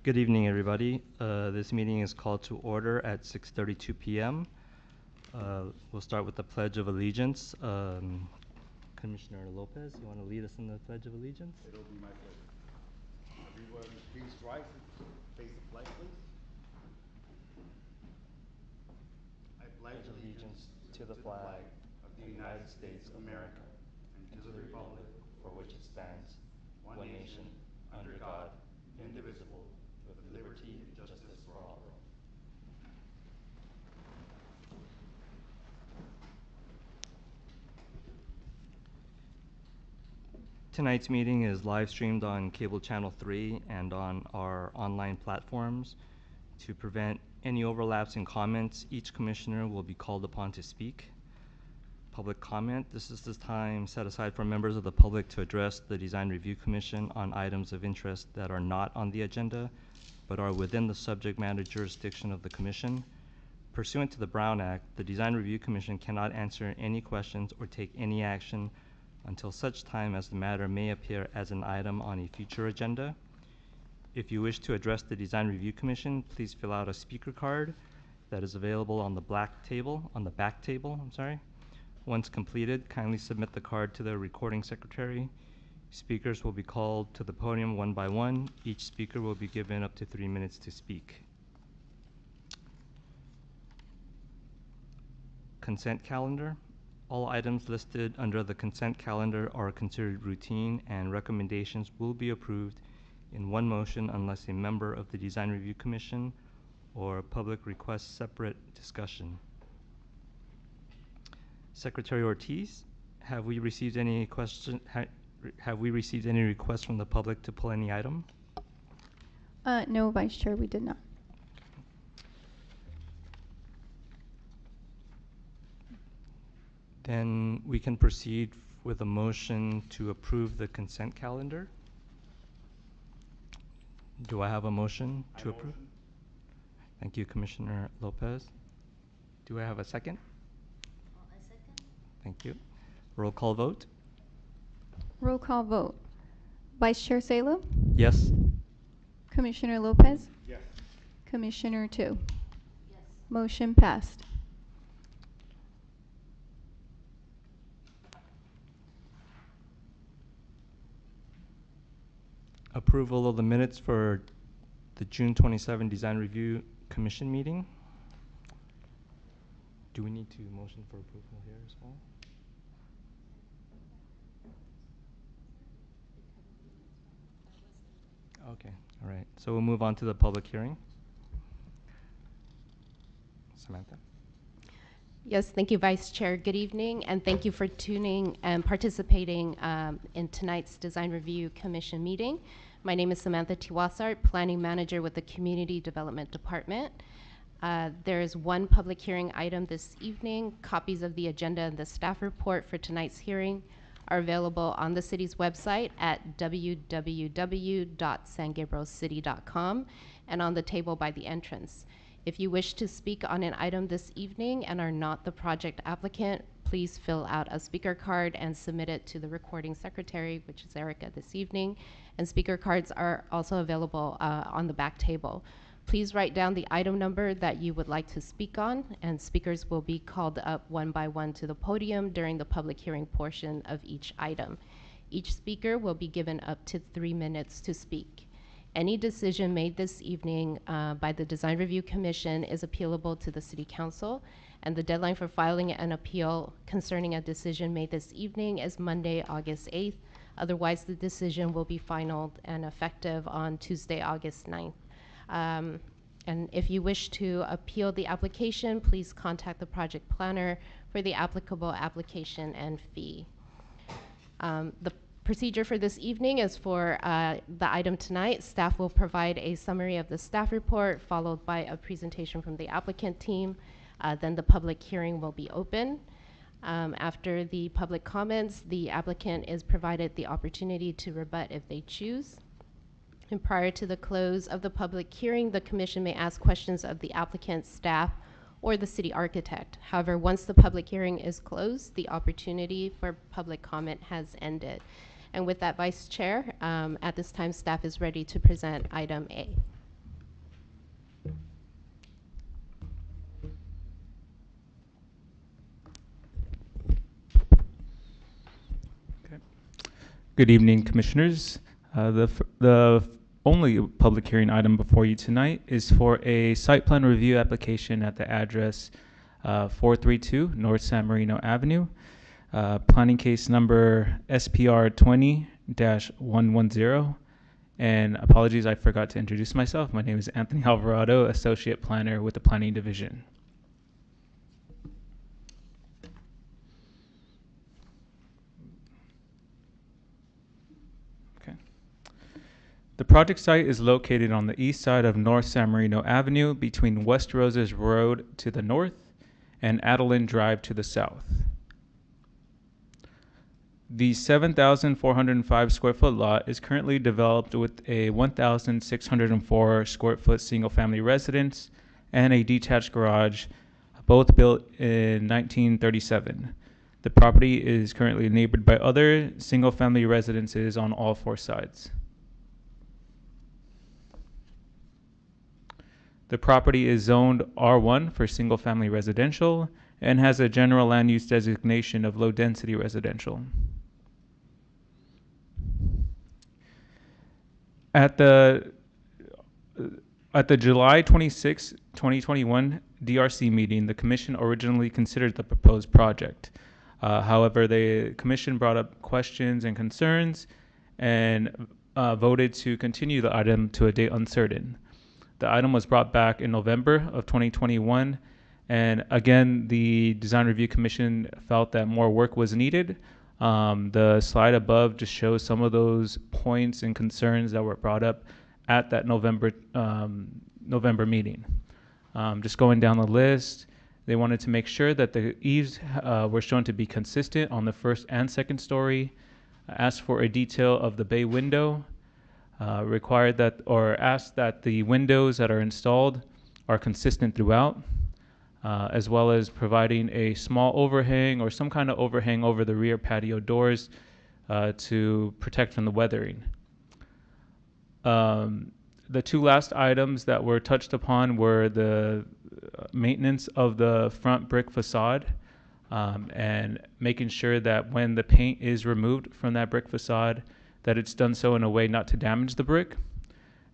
Good evening, everybody. This meeting is called to order at 6:32 p.m. We'll start with the Pledge of Allegiance. Commissioner Lopez, you want to lead us in the Pledge of Allegiance? It'll be my pleasure. Everyone, please rise and face the flag, please. I pledge allegiance to the flag of the United States of America and to the republic for which it stands, one nation, under God, indivisible, with liberty and justice for all. Tonight's meeting is live streamed on Cable Channel 3 and on our online platforms. To prevent any overlaps in comments, each commissioner will be called upon to speak. Public comment. This is the time set aside for members of the public to address the Design Review Commission on items of interest that are not on the agenda, but are within the subject matter jurisdiction of the Commission. Pursuant to the Brown Act, the Design Review Commission cannot answer any questions or take any action until such time as the matter may appear as an item on a future agenda. If you wish to address the Design Review Commission, please fill out a speaker card that is available on the back table. Once completed, kindly submit the card to the recording secretary. Speakers will be called to the podium one by one. Each speaker will be given up to 3 minutes to speak. Consent calendar. All items listed under the consent calendar are considered routine, and recommendations will be approved in one motion unless a member of the Design Review Commission or public requests separate discussion. Secretary Ortiz, have we received any requests from the public to pull any item? No, Vice Chair, we did not. Then we can proceed with a motion to approve the consent calendar. Do I have a motion to approve? Thank you, Commissioner Lopez. Do I have a second? A second. Thank you. Roll call vote. Roll call vote. Vice Chair Salo? Yes. Commissioner Lopez? Yes. Commissioner Tu? Yes. Motion passed. Approval of the minutes for the June 27 Design Review Commission meeting. Do we need to motion for approval here as well? Okay, all right. So we'll move on to the public hearing. Samantha. Yes, thank you, Vice Chair. Good evening, and thank you for tuning and participating in tonight's Design Review Commission meeting. My name is Samantha Tiwasart, Planning Manager with the Community Development Department. There is one public hearing item this evening. Copies of the agenda and the staff report for tonight's hearing are available on the city's website at www.sangabrielcity.com and on the table by the entrance. If you wish to speak on an item this evening and are not the project applicant, please fill out a speaker card and submit it to the recording secretary, which is Erica, this evening. And speaker cards are also available on the back table. Please write down the item number that you would like to speak on, and speakers will be called up one by one to the podium during the public hearing portion of each item. Each speaker will be given up to 3 minutes to speak. Any decision made this evening by the Design Review Commission is appealable to the City Council, and the deadline for filing an appeal concerning a decision made this evening is Monday, August 8th. Otherwise, the decision will be final and effective on Tuesday, August 9th. And if you wish to appeal the application, please contact the project planner for the applicable application and fee. The procedure for this evening is for the item tonight. Staff will provide a summary of the staff report, followed by a presentation from the applicant team. Then the public hearing will be open. After the public comments, the applicant is provided the opportunity to rebut if they choose. And prior to the close of the public hearing, the commission may ask questions of the applicant, staff, or the city architect. However, once the public hearing is closed, the opportunity for public comment has ended. And with that, Vice Chair, at this time, staff is ready to present item A. Good evening, Commissioners. The only public hearing item before you tonight is for a site plan review application at the address 432 North San Marino Avenue, planning case number SPR 20-110. And apologies, I forgot to introduce myself. My name is Anthony Alvarado, Associate Planner with the Planning Division. The project site is located on the east side of North San Marino Avenue between West Roses Road to the north and Adeline Drive to the south. The 7,405 square foot lot is currently developed with a 1,604 square foot single family residence and a detached garage, both built in 1937. The property is currently neighbored by other single family residences on all four sides. The property is zoned R1 for single-family residential and has a general land use designation of low-density residential. At the July 26, 2021 DRC meeting, the Commission originally considered the proposed project. However, the Commission brought up questions and concerns and voted to continue the item to a date uncertain. The item was brought back in November of 2021, and again, the Design Review Commission felt that more work was needed. The slide above just shows some of those points and concerns that were brought up at that November meeting. Just going down the list, they wanted to make sure that the eaves were shown to be consistent on the first and second story, asked for a detail of the bay window, required that or asked that the windows that are installed are consistent throughout, as well as providing a small overhang or some kind of overhang over the rear patio doors to protect from the weathering. The two last items that were touched upon were the maintenance of the front brick facade and making sure that when the paint is removed from that brick facade, that it's done so in a way not to damage the brick.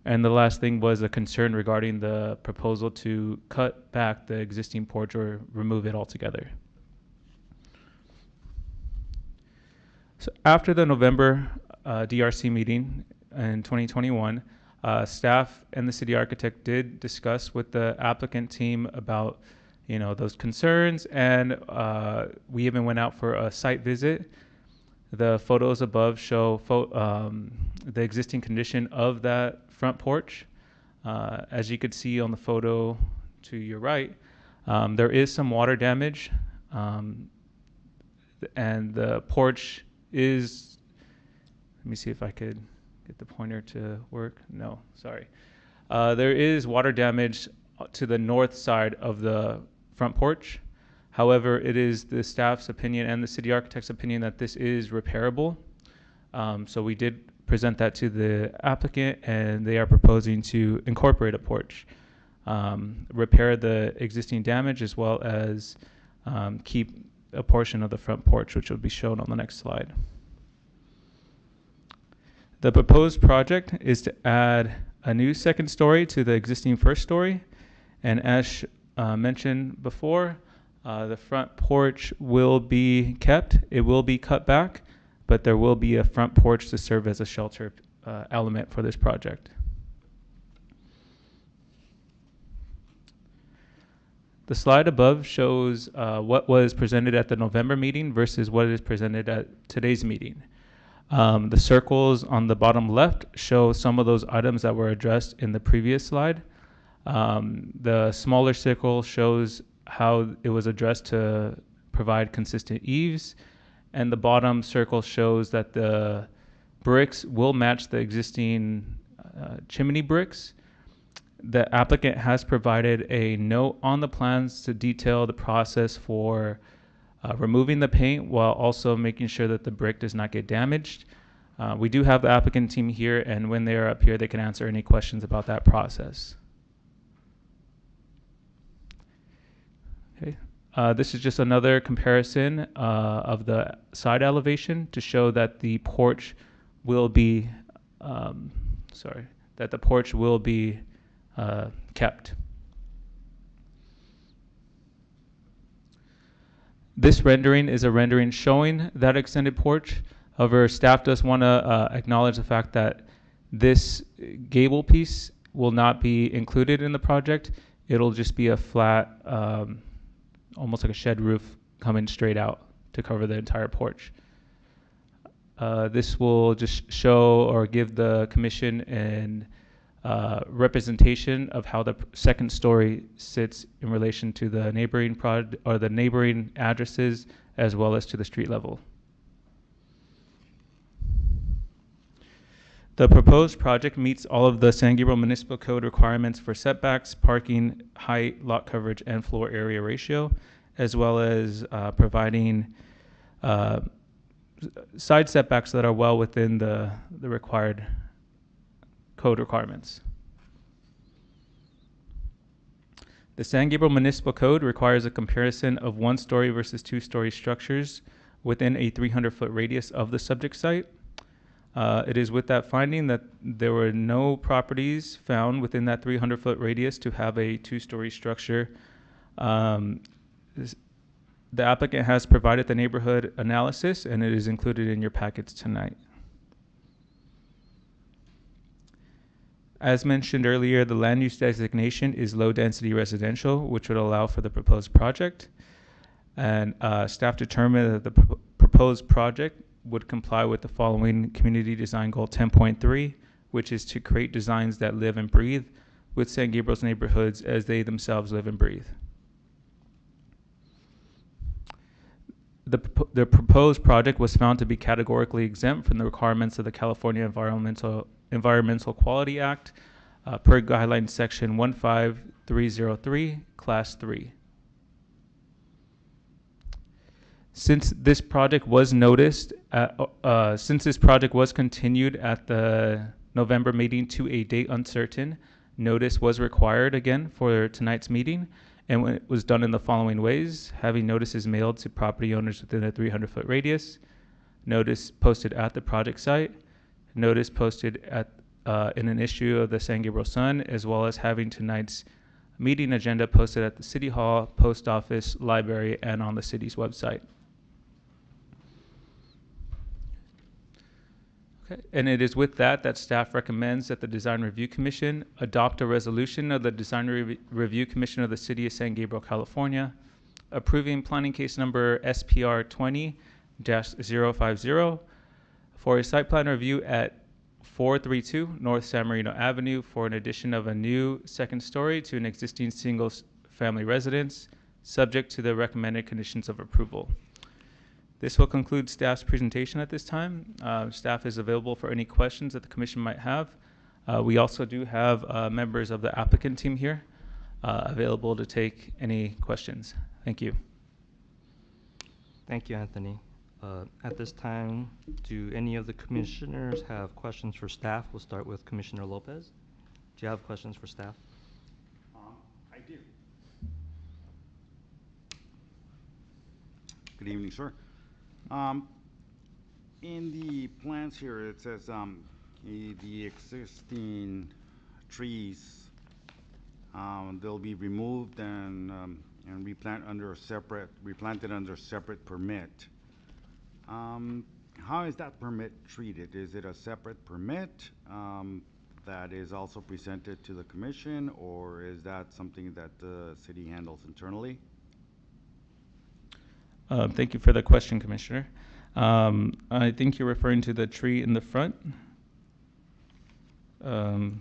And the last thing was a concern regarding the proposal to cut back the existing porch or remove it altogether. So after the November DRC meeting in 2021, staff and the city architect did discuss with the applicant team about those concerns, and we even went out for a site visit. The photos above show the existing condition of that front porch. As you could see on the photo to your right, there is some water damage, and the porch is, let me see if I could get the pointer to work. No, sorry. There is water damage to the north side of the front porch. However, it is the staff's opinion and the city architect's opinion that this is repairable. So we did present that to the applicant, and they are proposing to incorporate a porch, repair the existing damage, as well as keep a portion of the front porch, which will be shown on the next slide. The proposed project is to add a new second story to the existing first story, and as mentioned before, the front porch will be kept. It will be cut back, but there will be a front porch to serve as a shelter element for this project. The slide above shows what was presented at the November meeting versus what is presented at today's meeting. The circles on the bottom left show some of those items that were addressed in the previous slide. The smaller circle shows how it was addressed to provide consistent eaves, and the bottom circle shows that the bricks will match the existing chimney bricks. The applicant has provided a note on the plans to detail the process for removing the paint while also making sure that the brick does not get damaged. We do have the applicant team here, and when they are up here, they can answer any questions about that process. Okay. This is just another comparison of the side elevation to show that the porch will be, that the porch will be kept. This rendering is a rendering showing that extended porch. However, staff does want to acknowledge the fact that this gable piece will not be included in the project. It'll just be a flat, almost like a shed roof coming straight out to cover the entire porch. This will just show or give the commission an representation of how the second story sits in relation to the neighboring the neighboring addresses, as well as to the street level. The proposed project meets all of the San Gabriel Municipal Code requirements for setbacks, parking, height, lot coverage, and floor area ratio, as well as providing side setbacks that are well within the required code requirements. The San Gabriel Municipal Code requires a comparison of one-story versus two-story structures within a 300-foot radius of the subject site. It is with that finding that there were no properties found within that 300-foot radius to have a two-story structure. The applicant has provided the neighborhood analysis, and it is included in your packets tonight. As mentioned earlier, the land use designation is low-density residential, which would allow for the proposed project. And staff determined that the proposed project would comply with the following Community Design Goal 10.3, which is to create designs that live and breathe with San Gabriel's neighborhoods as they themselves live and breathe. The proposed project was found to be categorically exempt from the requirements of the California Environmental Quality Act per guideline section 15303, class 3. Since this project was noticed, since this project was continued at the November meeting to a date uncertain, notice was required again for tonight's meeting, and it was done in the following ways: having notices mailed to property owners within a 300-foot radius, notice posted at the project site, notice posted at in an issue of the San Gabriel Sun, as well as having tonight's meeting agenda posted at the City Hall, Post Office, Library, and on the city's website. Okay. And it is with that that staff recommends that the Design Review Commission adopt a resolution of the Design Review Commission of the City of San Gabriel, California, approving planning case number SPR 20-050 for a site plan review at 432 North San Marino Avenue for an addition of a new second story to an existing single family residence, subject to the recommended conditions of approval. This will conclude staff's presentation at this time. Staff is available for any questions that the commission might have. We also do have members of the applicant team here available to take any questions. Thank you. Thank you, Anthony. At this time, do any of the commissioners have questions for staff? We'll start with Commissioner Lopez. Do you have questions for staff? I do. Good evening, sir. In the plans here, it says the existing trees they'll be removed and replanted under a separate permit. How is that permit treated? Is it a separate permit that is also presented to the commission, or is that something that the city handles internally? Thank you for the question, Commissioner. I think you're referring to the tree in the front, yard.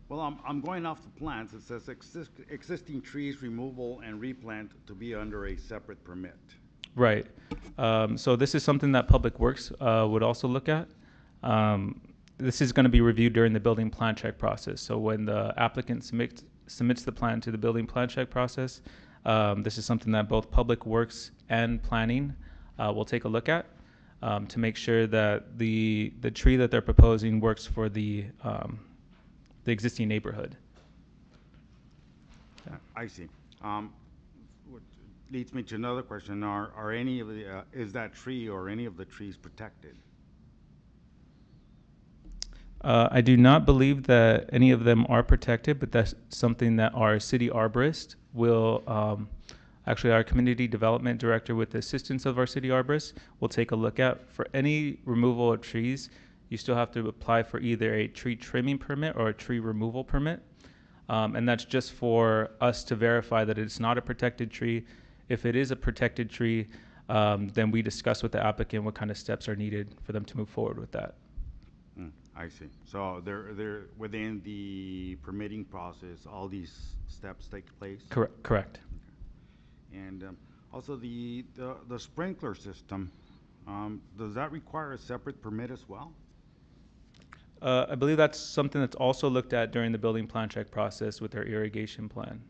Well, I'm going off the plans. It says existing trees removal and replant to be under a separate permit. Right. So this is something that Public Works would also look at. This is going to be reviewed during the building plan check process. So when the applicant submits the plan to the building plan check process, this is something that both Public Works and Planning will take a look at to make sure that the tree that they're proposing works for the existing neighborhood. I see. What leads me to another question: Are any of the is that tree or any of the trees protected? I do not believe that any of them are protected, but that's something that our city arborist will, actually our community development director with the assistance of our city arborist will take a look at. For any removal of trees, you still have to apply for either a tree trimming permit or a tree removal permit. And that's just for us to verify that it's not a protected tree. If it is a protected tree, then we discuss with the applicant what kind of steps are needed for them to move forward with that. I see. So they're within the permitting process, all these steps take place? Correct. And also the sprinkler system, does that require a separate permit as well? I believe that's something that's also looked at during the building plan check process with our irrigation plan.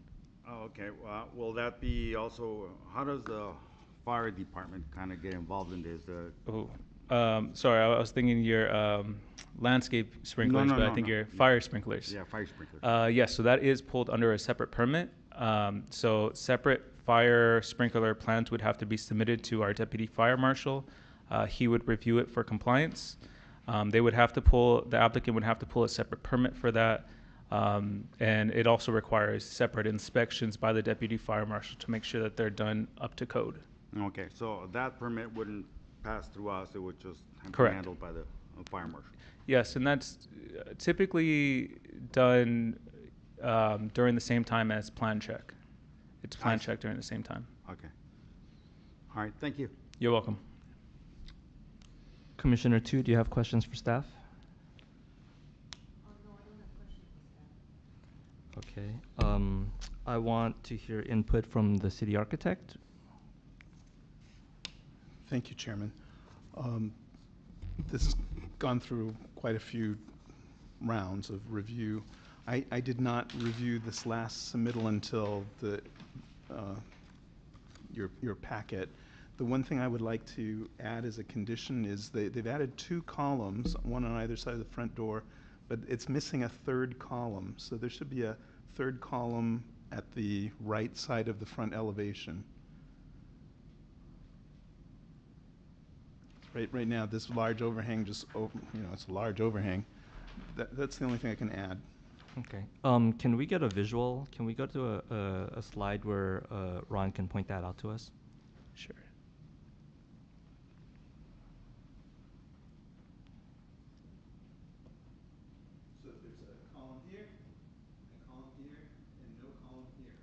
Oh, okay. Will that be also, how does the fire department kind of get involved in this? Sorry, I was thinking your landscape sprinklers, but I think your fire sprinklers. Yeah, fire sprinklers. Yes, so that is pulled under a separate permit. So separate fire sprinkler plans would have to be submitted to our deputy fire marshal. He would review it for compliance. The applicant would have to pull a separate permit for that. And it also requires separate inspections by the deputy fire marshal to make sure that they're done up to code. Okay, so that permit wouldn't pass through us, it would just be Correct. handled by the fire marshal? Yes, and that's typically done during the same time as plan check. It's plan check during the same time. Okay. All right, thank you. You're welcome. Commissioner Tu, do you have questions for staff? Oh, no, I don't have questions. Okay. I want to hear input from the city architect. Thank you, Chairman. This has gone through quite a few rounds of review. I did not review this last submittal until your packet. The one thing I would like to add as a condition is they've added 2 columns, one on either side of the front door, but it's missing a 3rd column. So there should be a 3rd column at the right side of the front elevation. Right now, this large overhang it's a large overhang. That's the only thing I can add. Okay. Can we get a visual? Can we go to a slide where Ron can point that out to us? Sure. So there's a column here, a column here, and no column here.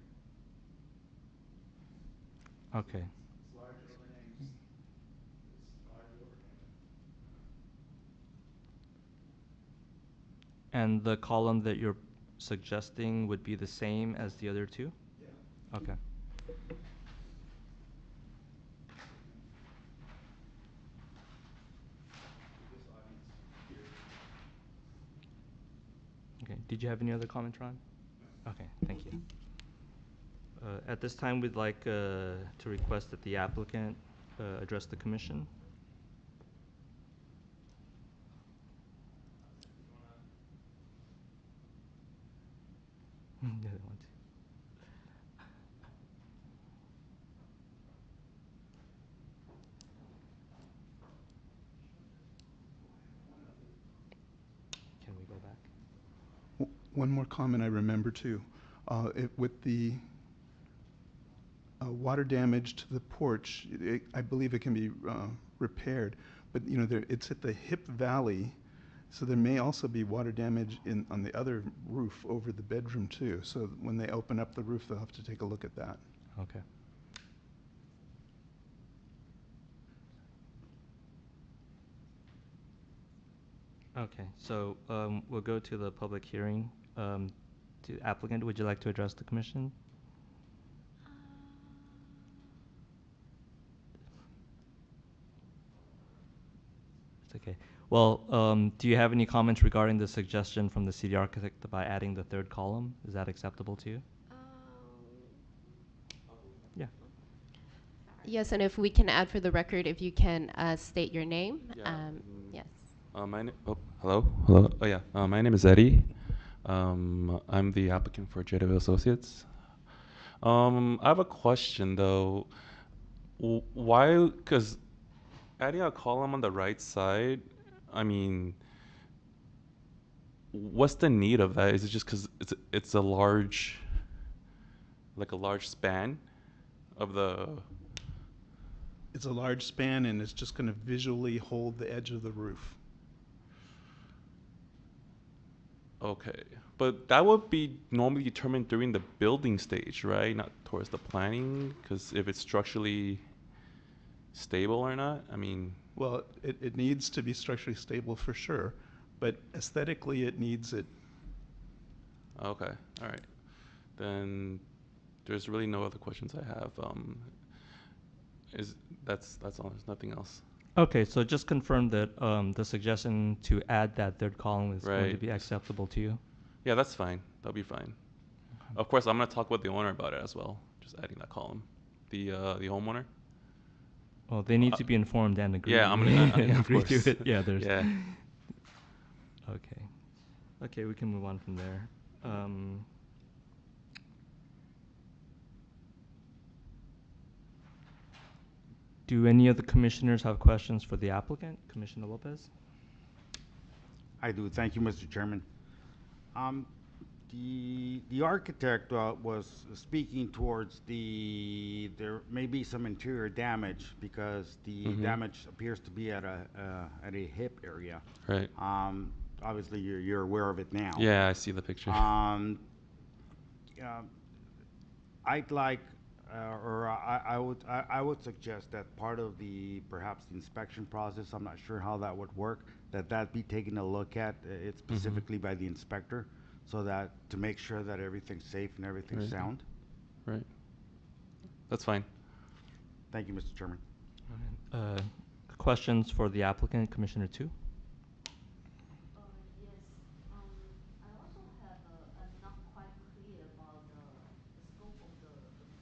Okay. It's large overhangs. It's large overhang. And the column that you're suggesting would be the same as the other 2? Yeah. Okay. This audience here. Okay. Did you have any other comments, Ron? Okay, thank you. At this time, we'd like to request that the applicant address the commission. Yeah, they want to. Can we go back? One more comment I remember too. With the water damage to the porch, I believe it can be repaired, but it's at the hip valley, so there may also be water damage on the other roof over the bedroom too. So when they open up the roof, they'll have to take a look at that. Okay. Okay, so we'll go to the public hearing. To applicant, would you like to address the commission? It's okay. Well, do you have any comments regarding the suggestion from the city architect by adding the 3rd column? Is that acceptable to you? Yeah. Yes, and if we can add for the record, if you can state your name. Yeah. Yes. Hello. Oh yeah. My name is Eddie. I'm the applicant for Gabriel Associates. I have a question though. Why? Because adding a column on the right side, I mean, what's the need of that? Is it just because it's a large, like a large span of the? It's a large span and it's just gonna visually hold the edge of the roof. Okay, but that would be normally determined during the building stage, right? Not towards the planning, because if it's structurally stable or not, I mean. Well, it needs to be structurally stable for sure, but aesthetically it needs it. Okay, all right. Then there's really no other questions I have. That's all. There's nothing else. Okay, so just confirm that the suggestion to add that third column is going to Right. be acceptable to you. Yeah, that's fine. That'll be fine. Of course, I'm gonna talk with the owner about it as well. Just adding that column. The homeowner. Well, they need to be informed and agree. Yeah, I'm gonna. Yeah, of agree course. to it. Yeah, there's. Yeah. Okay. Okay, we can move on from there. Do any of the commissioners have questions for the applicant, Commissioner Lopez? I do. Thank you, Mr. Chairman. The architect was speaking towards there may be some interior damage because the damage appears to be at a hip area. Right. Obviously, you're aware of it now. Yeah, I see the picture. I'd like, or I would suggest that part of perhaps the inspection process, I'm not sure how that would work, that be taken a look at, it specifically by the inspector, so that to make sure that everything's safe and everything's sound. Right. That's fine. Thank you, Mr. Chairman. Questions for the applicant, Commissioner Tu? Yes. I also have I'm not quite clear about the scope of the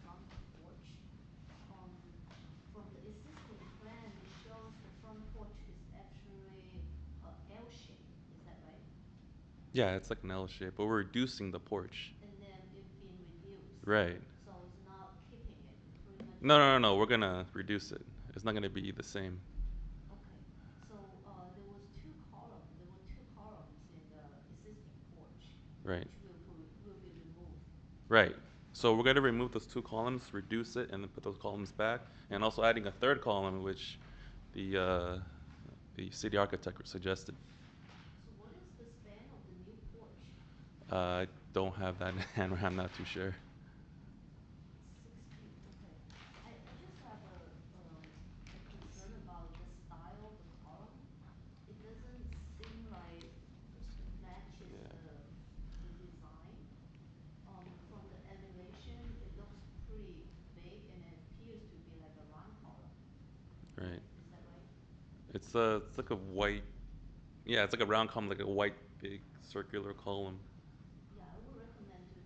front porch. From the existing plan, it shows the front porch is actually L shape. Is that right? Yeah, it's like an L shape, but we're reducing the porch. And then it's being reduced. Right. So it's not keeping it pretty much. No. We're gonna reduce it. It's not gonna be the same. Okay. So there were two columns in the existing porch. Right. Which will be removed. Right. So we're gonna remove those two columns, reduce it, and then put those columns back, and also adding a third column, which the city architect suggested. So what is the span of the new porch? I don't have that in hand. I'm not too sure. 6 feet. Okay. I just have a concern about the style of the column. It doesn't seem like matches the design. From the elevation, it looks pretty big and it appears to be like a round column. Right. Is that right? It's like a white. Yeah, it's like a round column, like a white big circular column. Yeah, I would recommend to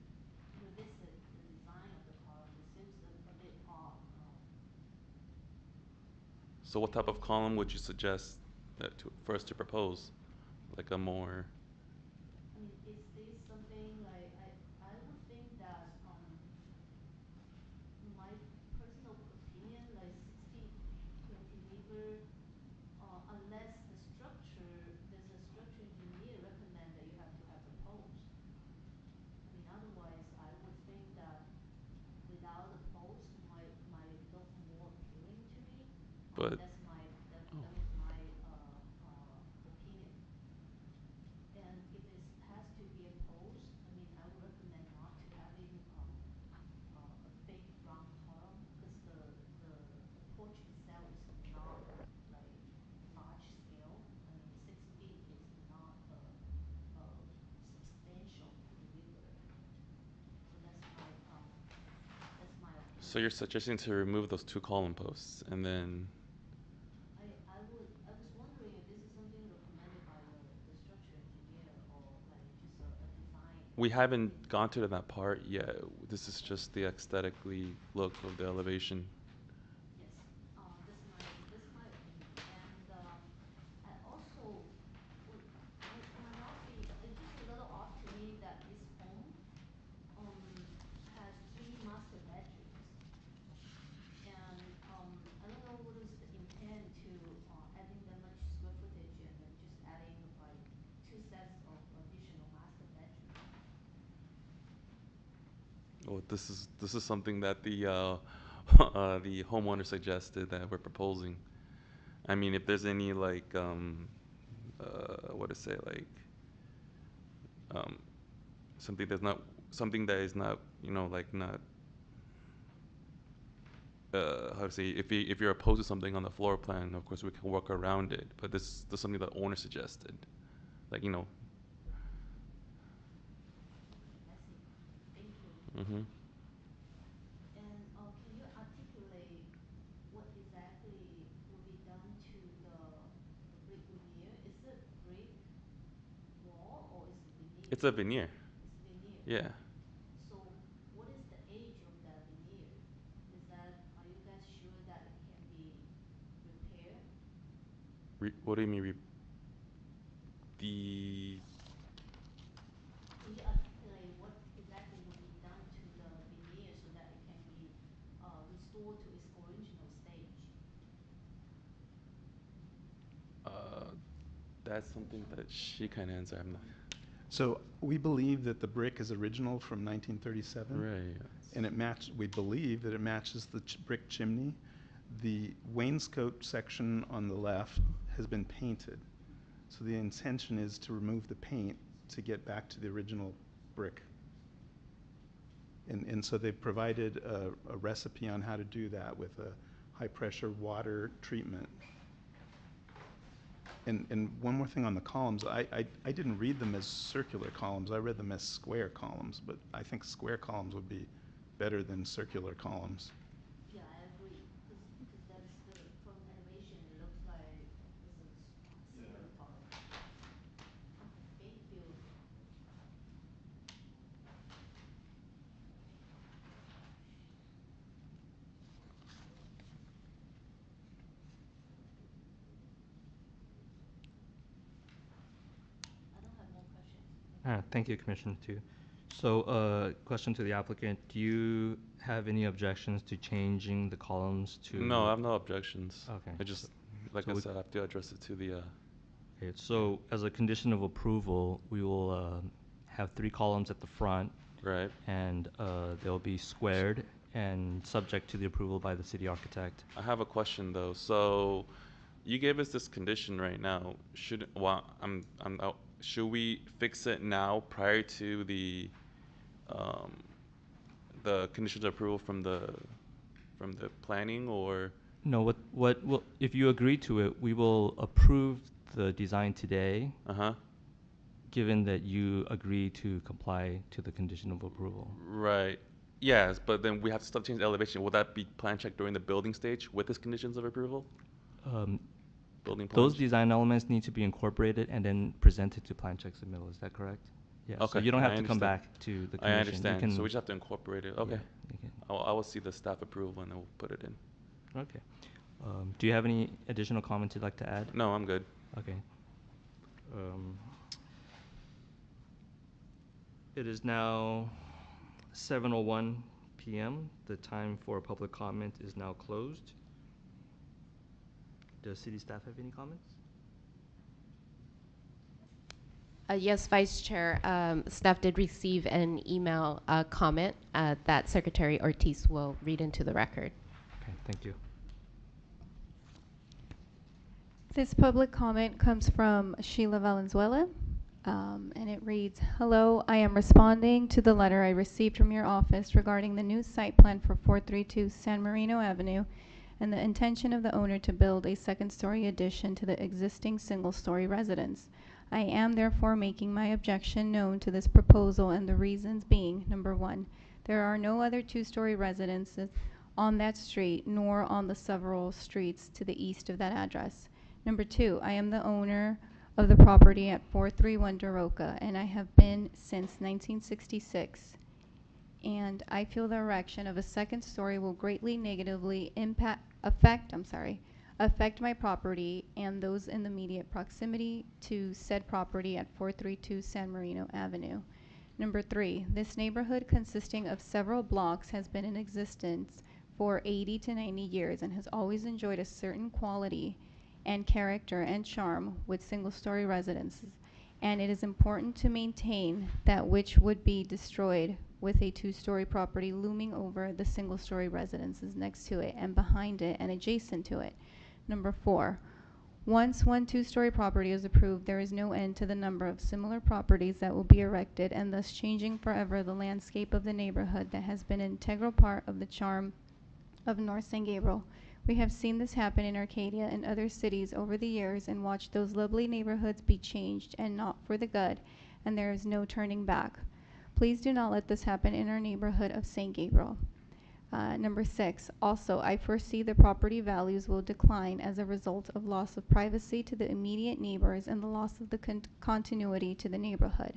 revisit the design of the column. It seems a bit odd. So what type of column would you suggest for us to propose? Like a more. I mean, is this something like I would think that my personal opinion, like 60 cantilever, unless there's a structure engineer recommend that you have to have the post. I mean, otherwise, I would think that without the post might look more appealing to me. But. That was my opinion. And if it has to be a post, I mean, I would recommend not to having a big round column because the porch itself is not like large scale. I mean, 6 feet is not substantial cantilever. So that's my opinion. So you're suggesting to remove those two column posts and then. I was wondering if this is something recommended by the structure engineer or like just a design. We haven't gone to that part yet. This is just the aesthetically look of the elevation. Yes, that's my opinion. And I also might not be. It's just a little off to me that this home has 3 master bedrooms. And I don't know what is the intent to adding that much square footage and then just adding like 2 sets of additional Well, this is something that the the homeowner suggested that we're proposing. I mean, if there's any like what to say, like um, something that is not, you know, like not how to say, if you're opposed to something on the floor plan, of course we can work around it. But this is something the owner suggested, like, you know. I see. Thank you. Mm-hmm. And can you articulate what exactly will be done to the brick veneer? Is it brick wall or is it veneer? It's a veneer. It's veneer. Yeah. So what is the age of that veneer? Are you guys sure that it can be repaired? What do you mean? The Can you articulate what exactly will be done to the veneer so that it can be restored to its original stage? that's something that she can answer. I'm not. So we believe that the brick is original from 1937. Right. And we believe that it matches the brick chimney. The wainscot section on the left has been painted. So the intention is to remove the paint to get back to the original brick. And so they've provided a recipe on how to do that with a high pressure water treatment. And one more thing on the columns, I didn't read them as circular columns, I read them as square columns, but I think square columns would be better than circular columns. Yeah, I agree. Because that's from animation, it looks like it's a square column. Okay, thank you. I don't have more questions. Thank you, Commissioner Tu. So, question to the applicant, do you have any objections to changing the columns to? No, I have no objections. Okay. I just, like So I we- said, I have to address it to the. Okay, so as a condition of approval, we will have 3 columns at the front, Right. and they'll be squared and subject to the approval by the city architect. I have a question though. So, you gave us this condition right now. Should we fix it now prior to the conditions of approval from the planning, or? No, if you agree to it, we will approve the design today, Uh-huh. given that you agree to comply to the condition of approval. Right. Yes, but then we have to change the elevation. Will that be plan checked during the building stage with this conditions of approval? Building plans? Those design elements need to be incorporated and then presented to plan check submittal. Is that correct? Yeah. Okay, So you don't have I to come understand. back to the I commission. understand. So we just have to incorporate it. Okay. you can. I will see the staff approval and then we'll put it in. Okay. Do you have any additional comments you'd like to add? No, I'm good. Okay. It is now 7:01 p.m. The time for public comment is now closed. Does city staff have any comments? Yes, Vice Chair. Staff did receive an email comment that Secretary Ortiz will read into the record. Okay, thank you. This public comment comes from Sheila Valenzuela, and it reads, "Hello, I am responding to the letter I received from your office regarding the new site plan for 432 San Marino Avenue and the intention of the owner to build a second-story addition to the existing single-story residence. I am therefore making my objection known to this proposal, and the reasons being, number 1, there are no other two-story residences on that street nor on the several streets to the east of that address. Number 2, I am the owner of the property at 431 Doroca, and I have been since 1966. And I feel the erection of a second story will greatly negatively affect my property and those in the immediate proximity to said property at 432 San Marino Avenue. Number 3, this neighborhood consisting of several blocks has been in existence for 80 to 90 years and has always enjoyed a certain quality and character and charm with single-story residences, and it is important to maintain that which would be destroyed with a two-story property looming over the single-story residences next to it and behind it and adjacent to it. Number 4, once one two-story property is approved, there is no end to the number of similar properties that will be erected, and thus changing forever the landscape of the neighborhood that has been an integral part of the charm of North San Gabriel. We have seen this happen in Arcadia and other cities over the years and watched those lovely neighborhoods be changed and not for the good, and there is no turning back. Please do not let this happen in our neighborhood of St. Gabriel. Number 6, also, I foresee the property values will decline as a result of loss of privacy to the immediate neighbors and the loss of the continuity to the neighborhood.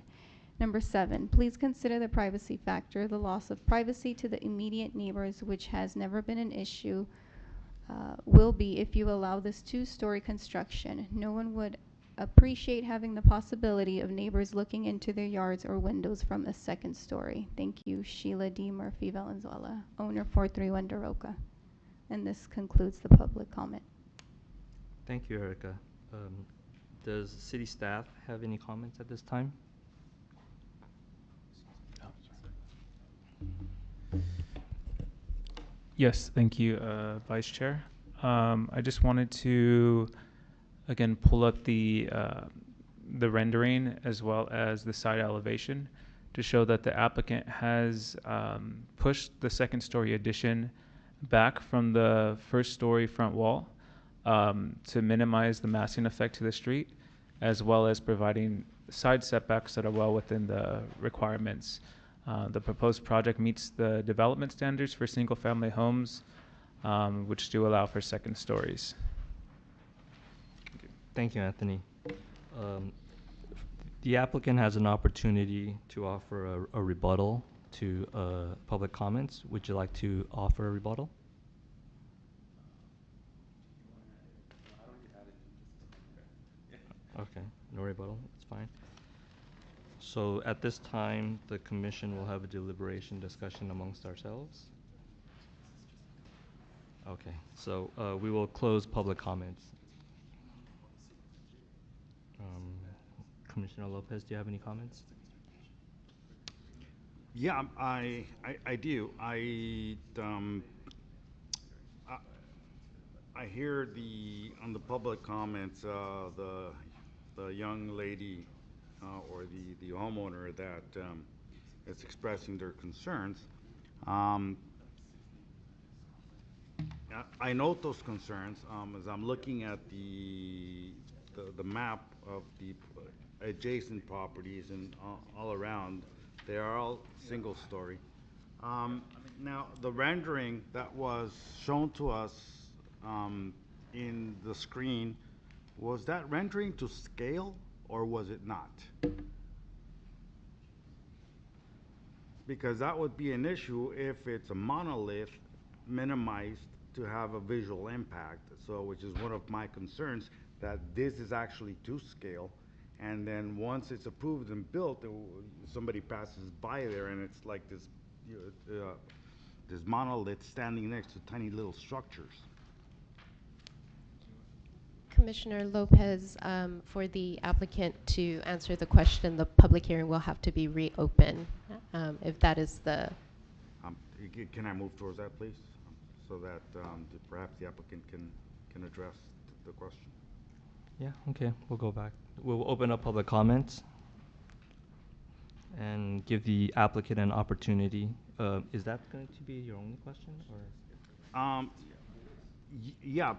Number 7, please consider the privacy factor. The loss of privacy to the immediate neighbors, which has never been an issue, will be if you allow this two-story construction. No one would appreciate having the possibility of neighbors looking into their yards or windows from a second story. Thank you, Sheila D. Murphy Valenzuela, owner 431 Daroca. And this concludes the public comment. Thank you, Erica. Does city staff have any comments at this time? Yes, thank you, Vice Chair. I just wanted to, again, pull up the rendering as well as the side elevation to show that the applicant has pushed the second story addition back from the first story front wall to minimize the massing effect to the street, as well as providing side setbacks that are well within the requirements. The proposed project meets the development standards for single-family homes, which do allow for second stories. Thank you, Anthony. The applicant has an opportunity to offer a rebuttal to public comments. Would you like to offer a rebuttal? Okay, no rebuttal, that's fine. So at this time, the commission will have a deliberation discussion amongst ourselves. Okay, so we will close public comments. Commissioner Lopez, do you have any comments? Yeah, I do. I hear on the public comments, the young lady or the homeowner that is expressing their concerns. I note those concerns as I'm looking at the map of the adjacent properties and all around. They are all single story. Now, the rendering that was shown to us in the screen, was that rendering to scale or was it not? Because that would be an issue if it's a monolith minimized to have a visual impact. So, which is one of my concerns, that this is actually to scale. And then once it's approved and built, somebody passes by there and it's like this, this monolith standing next to tiny little structures. Commissioner Lopez, for the applicant to answer the question, the public hearing will have to be reopened, if that is the... Can I move towards that, please? So that perhaps the applicant can address the question. Yeah, okay, we'll go back. We'll open up public comments and give the applicant an opportunity. Is that going to be your only question, or? Yeah.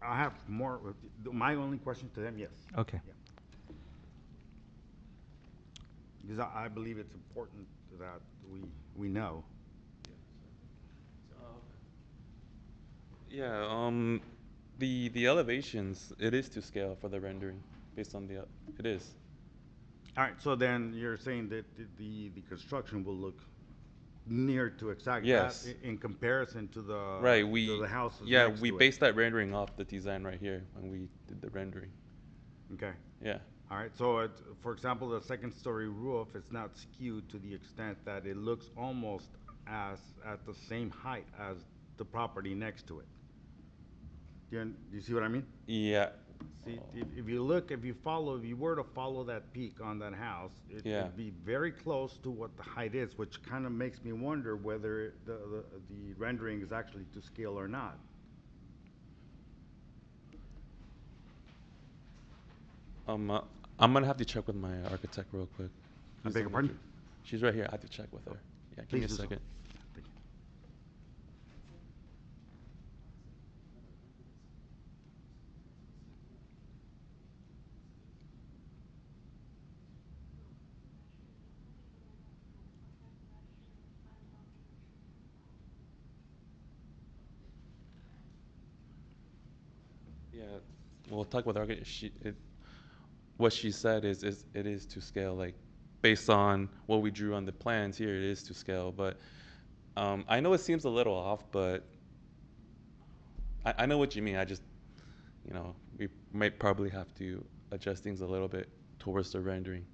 I have more. My only question to them, yes. Okay. Yeah. Because I believe it's important that we know. Yeah, the elevations, it is to scale for the rendering based on it is. All right, so then you're saying that the construction will look near to exactly Yes. in comparison to the Right, to the houses yeah, next we to based that rendering off the design right here when we did the rendering. Okay. Yeah. All right, so for example, the second story roof is not skewed to the extent that it looks almost as at the same height as the property next to it. Do you see what I mean? Yeah, See, if you look, if you were to follow that peak on that house, Yeah. it'd be very close to what the height is, which kind of makes me wonder whether the rendering is actually to scale or not. I'm gonna have to check with my architect real quick. I He's beg your on pardon? vacation. She's right here. I have to check with her. Yeah, give me a Please do so. second. Thank you. Yeah, we'll talk with her. What she said is it is to scale, like based on what we drew on the plans here, it is to scale. But I know it seems a little off, but I know what you mean. I just, we might probably have to adjust things a little bit towards the rendering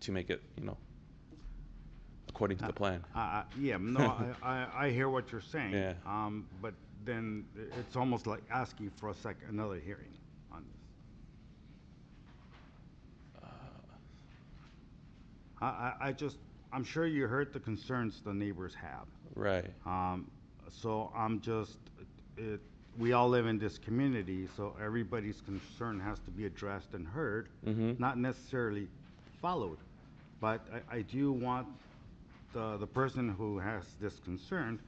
to make it, according to the plan. Yeah, no, I hear what you're saying. Yeah. But then it's almost like asking for another hearing on this. I'm sure you heard the concerns the neighbors have. Right. So we all live in this community, so everybody's concern has to be addressed and heard, not necessarily followed. But I do want the person who has this concern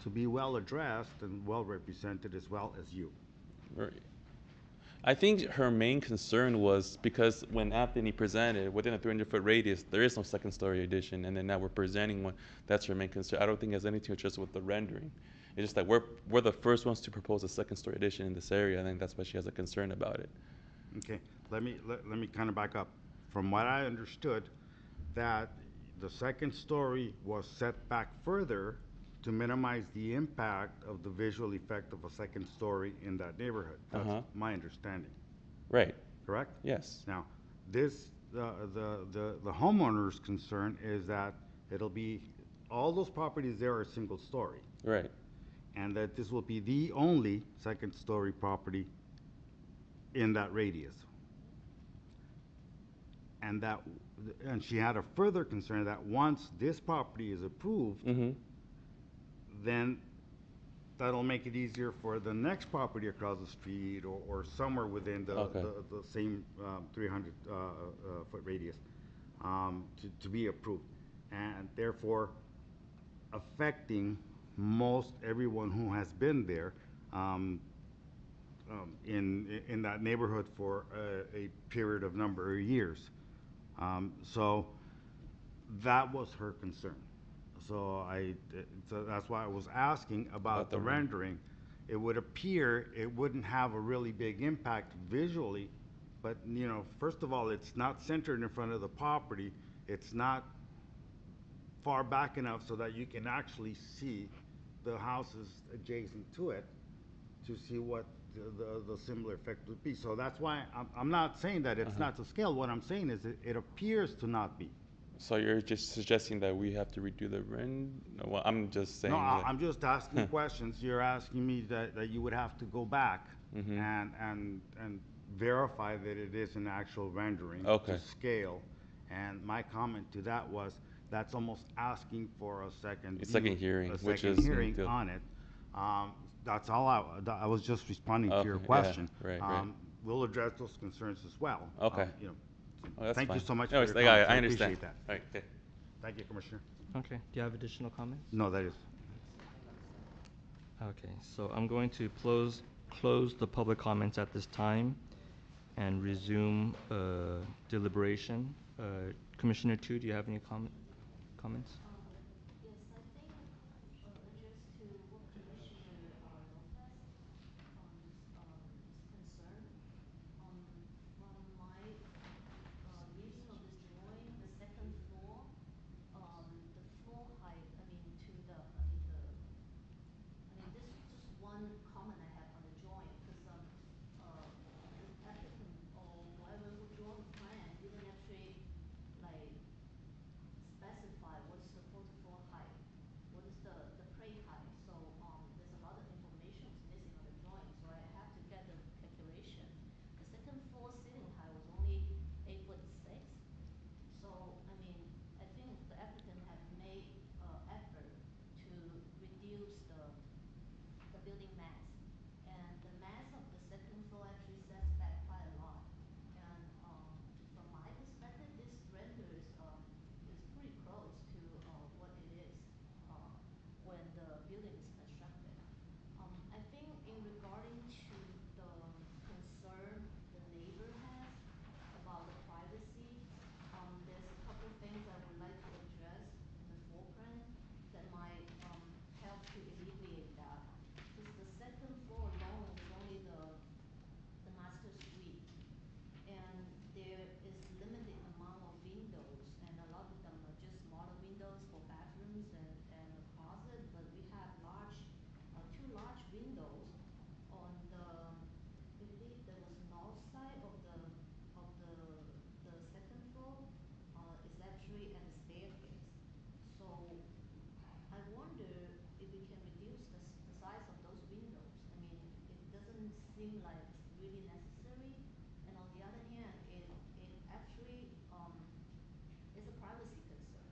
to be well addressed and well represented as well as you. Right. I think her main concern was because when Anthony presented within a 300-foot radius, there is no second story addition, and then now we're presenting one. That's her main concern. I don't think it has anything to do with the rendering. It's just that we're the first ones to propose a second story addition in this area. I think that's why she has a concern about it. Okay, let me kind of back up. From what I understood, that the second story was set back further to minimize the impact of the visual effect of a second story in that neighborhood. That's my understanding. Right. Correct? Yes. Now, the homeowner's concern is that it'll be, all those properties there are single story. Right. And that this will be the only second story property in that radius. And she had a further concern that once this property is approved, then that'll make it easier for the next property across the street or somewhere within the same 300 foot radius to be approved, and therefore affecting most everyone who has been there in that neighborhood for a period of number of years. So that was her concern. So that's why I was asking about the rendering. It would appear it wouldn't have a really big impact visually, but first of all, it's not centered in front of the property. It's not far back enough so that you can actually see the houses adjacent to it to see what the similar effect would be. So that's why I'm not saying that it's not to scale. What I'm saying is it appears to not be. So you're just suggesting that we have to redo the rend? Well, I'm just saying. No, I'm just asking questions. You're asking me that you would have to go back and verify that it is an actual rendering to scale. And my comment to that was that's almost asking for a second hearing, on it. That's all I was just responding to your question. Yeah, right. We'll address those concerns as well. Okay. Thank you so much No, for your comments. I understand. Appreciate that. All right, okay. Thank you, Commissioner. Okay, do you have additional comments? No, that is. Okay, so I'm going to close the public comments at this time and resume deliberation. Commissioner Tu, do you have any comments? Yes, I think address to what Commissioner Lopez is concerned. From my reading of this drawing, the second floor, the floor height, this is just one comment I have on the drawing, because the applicant or whoever who drew the plan didn't actually specify what's the size of those windows. I mean, it doesn't seem like it's really necessary. And on the other hand, it actually, is a privacy concern,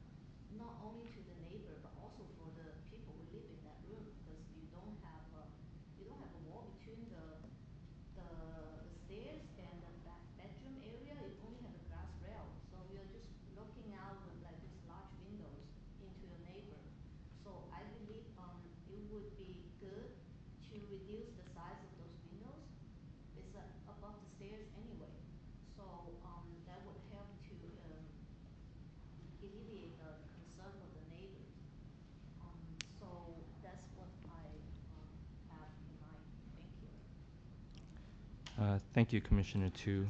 not only to the neighbor, but also for the people who live in that room, because you don't have a wall between the stairs and the back bedroom area. You only have a glass rail, so you're just looking out with like these large windows into your neighbor. So I believe it would be good to reduce the size of those windows. It's above the stairs anyway, so that would help to alleviate the concern of the neighbors. So that's what I have in mind. Thank you. Thank you, Commissioner Tu.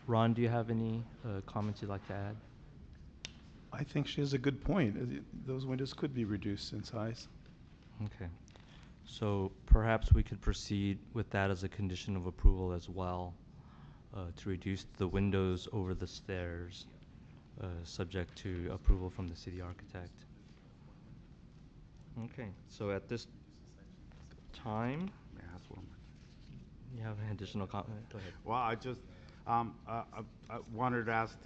Ron, do you have any comments you'd like to add? I think she has a good point. Those windows could be reduced in size. Okay. So perhaps we could proceed with that as a condition of approval as well, to reduce the windows over the stairs, subject to approval from the city architect. Okay, so at this time, May I ask one more? you have an additional comment? Go ahead. Well, I just, I wanted to ask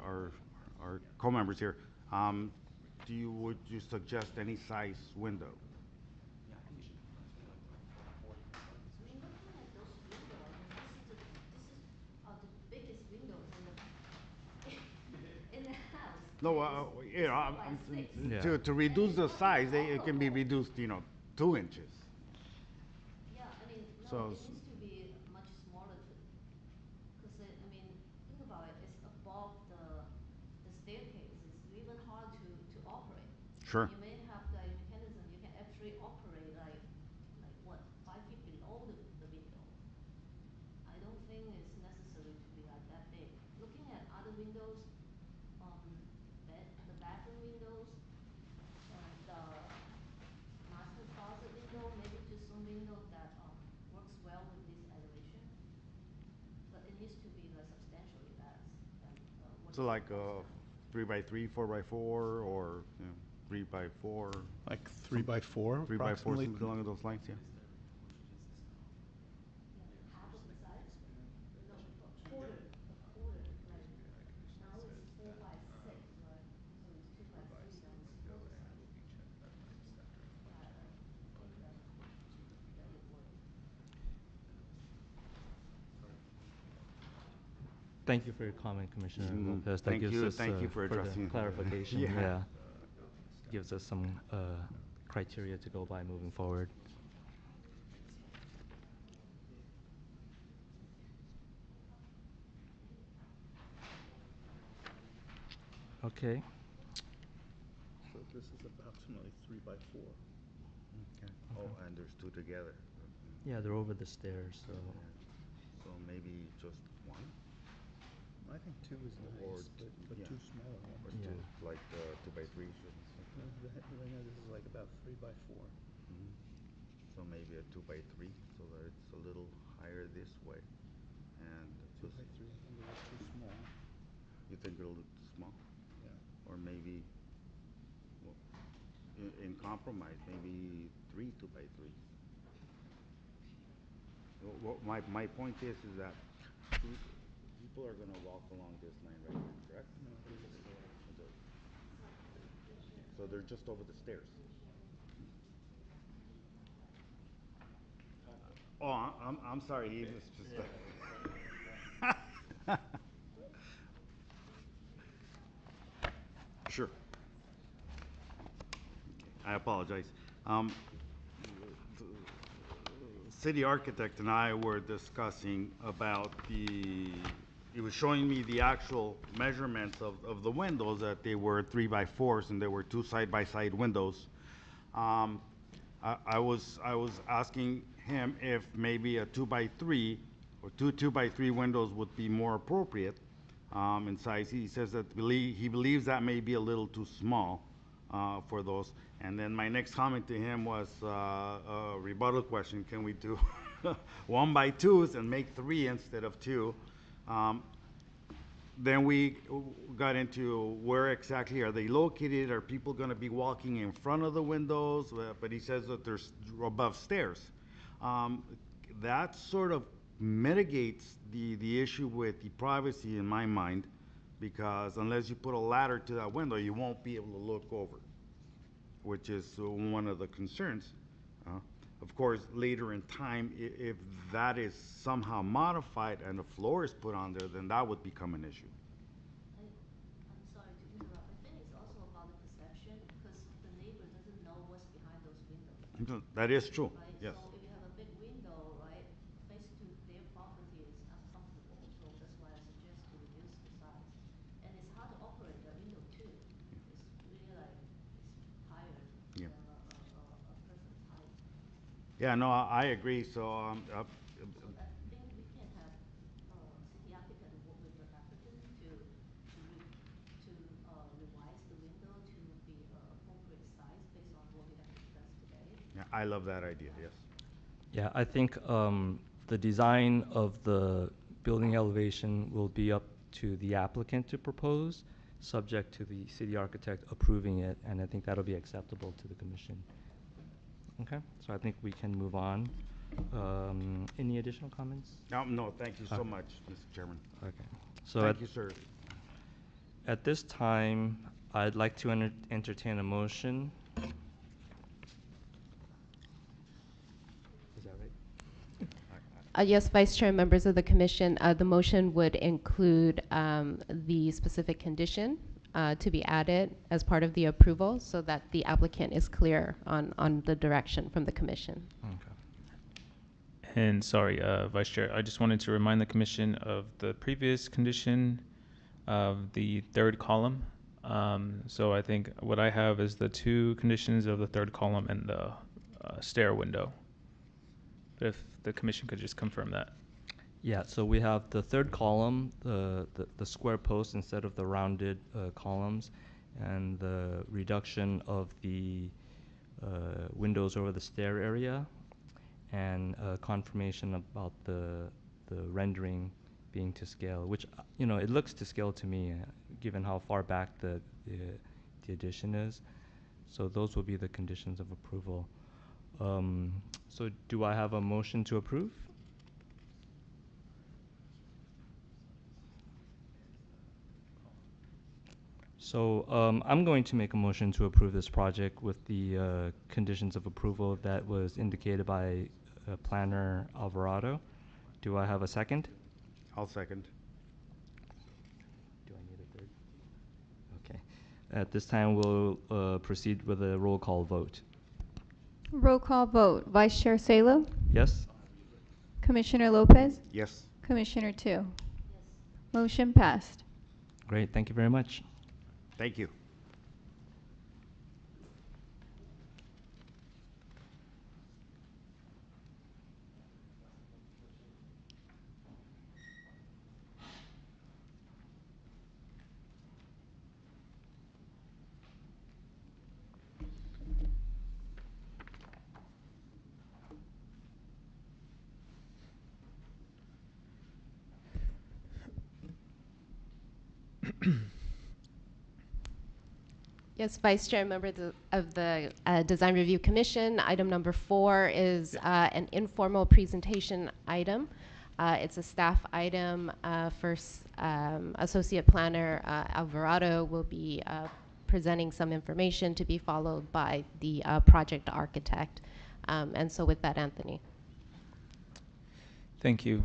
our co-members here, would you suggest any size window? I mean, looking at those windows, this is the biggest windows in the house. No, It's 4 by 6. Yeah. to reduce the size, it can be reduced, 2 inches. Yeah, I mean, no, So it needs to be much smaller because I mean, think about it. It's above the staircase. It's even hard to operate. Sure. You may have the mechanism. You can actually operate like what 5 feet below the window. I don't think it's necessary to be like that big. Looking at other windows, the bathroom windows, and the master closet window, maybe just some window that works well with this elevation. But it needs to be like substantially less than what So is like proposed now. 3 by 3, 4 by 4, or 3 by 4. Like 3 by 4, 3 by 4, approximately. something along those lines, yeah. Yeah, half of the size? No, a quarter, like, now it's 4 by 6, right? So it's 2 by 3, then it's quarter size. Yeah, I think that would work. Thank you for your comment, Commissioner Lopez. That Thank gives you, us thank you for further addressing. clarification. Yeah. Yeah, gives us some criteria to go by moving forward. Okay. So this is approximately 3 by 4. Okay. Oh, and there's 2 together. Yeah, they're over the stairs, so. So maybe just 1? I think 2 is Or nice, but yeah. 2 smaller Or ones. Yeah. 2, like 2 by 3. No, right now this is like about 3 by 4. So maybe a 2 by 3, so that it's a little higher this way. And 2 just, by 3, I think it was too small. you think it'll look too small? Yeah. Or maybe, well, in compromise, maybe 3 2 by 3s. Well, my point is that people are gonna walk along this line right here, correct? No, this is So they're just over the stairs. Oh, I'm sorry, Eve, it's just. Sure. I apologize. The city architect and I were discussing about he was showing me the actual measurements of the windows, that they were 3 by 4s and there were 2 side-by-side windows. I was asking him if maybe a 2 by 3 or 2 by 3 windows would be more appropriate in size. He says that he believes that may be a little too small for those. And then my next comment to him was a rebuttal question: can we do 1 by 2s and make 3 instead of 2? then we got into where exactly are they located? Are people gonna be walking in front of the windows? But he says that there's above stairs. Um, that sort of mitigates the issue with the privacy in my mind, because unless you put a ladder to that window, you won't be able to look over, which is one of the concerns. Uh, of course, later in time, if that is somehow modified and a floor is put on there, then that would become an issue. I'm sorry to interrupt. I think it's also about the perception because the neighbor doesn't know what's behind those windows, That is true, right? yes. So if you have a big window, right, face to their property is uncomfortable. So that's why I suggest to reduce the size. And it's hard to operate that window too. It's really like it's higher Yeah. than a person's height. Yeah, no, I agree, so, So I think we can have city architect work with the applicant to revise the window to be appropriate size based on what we have discussed today. yeah, I love that idea, yes. Yeah, I think the design of the building elevation will be up to the applicant to propose, subject to the city architect approving it, and I think that'll be acceptable to the commission. Okay, so I think we can move on. Any additional comments? No, thank you so Okay. much, Mr. Chairman. Okay. So Thank you, sir. at this time, I'd like to entertain a motion. Is that right? Yes, Vice Chair and members of the commission, the motion would include the specific condition to be added as part of the approval so that the applicant is clear on the direction from the commission. Okay. And sorry, Vice Chair, I just wanted to remind the commission of the previous condition of the third column. So I think what I have is the two conditions of the third column and the stair window. But if the commission could just confirm that. Yeah, so we have the third column, the square post instead of the rounded columns, and the reduction of the windows over the stair area, and confirmation about the rendering being to scale, which, you know, it looks to scale to me, given how far back the addition is. So those will be the conditions of approval. So do I have a motion to approve? So I'm going to make a motion to approve this project with the conditions of approval that was indicated by Planner Alvarado. Do I have a second? I'll second. Do I need a third? Okay. At this time, we'll proceed with a roll call vote. Roll call vote. Vice Chair Salo, Yes? Commissioner Lopez, Yes. Commissioner Tu. Yes. Motion passed. Great, thank you very much. Thank you. Yes, Vice Chair, members of the Design Review Commission. Item number 4 is an informal presentation item. It's a staff item. First, Associate Planner Alvarado will be presenting some information to be followed by the project architect. And so with that, Anthony. Thank you.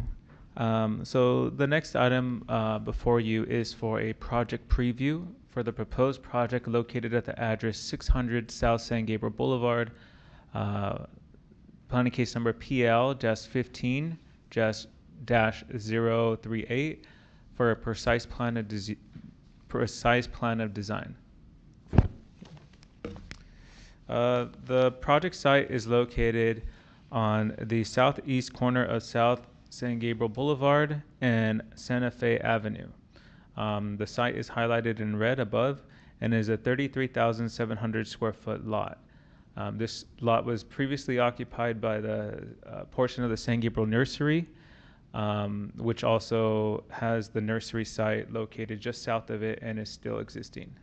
So the next item before you is for a project preview for the proposed project located at the address 600 South San Gabriel Boulevard, planning case number PL-15-038 for a precise plan of design. The project site is located on the southeast corner of South San Gabriel Boulevard and Santa Fe Avenue. The site is highlighted in red above and is a 33,700 square foot lot. This lot was previously occupied by the portion of the San Gabriel Nursery, which also has the nursery site located just south of it and is still existing.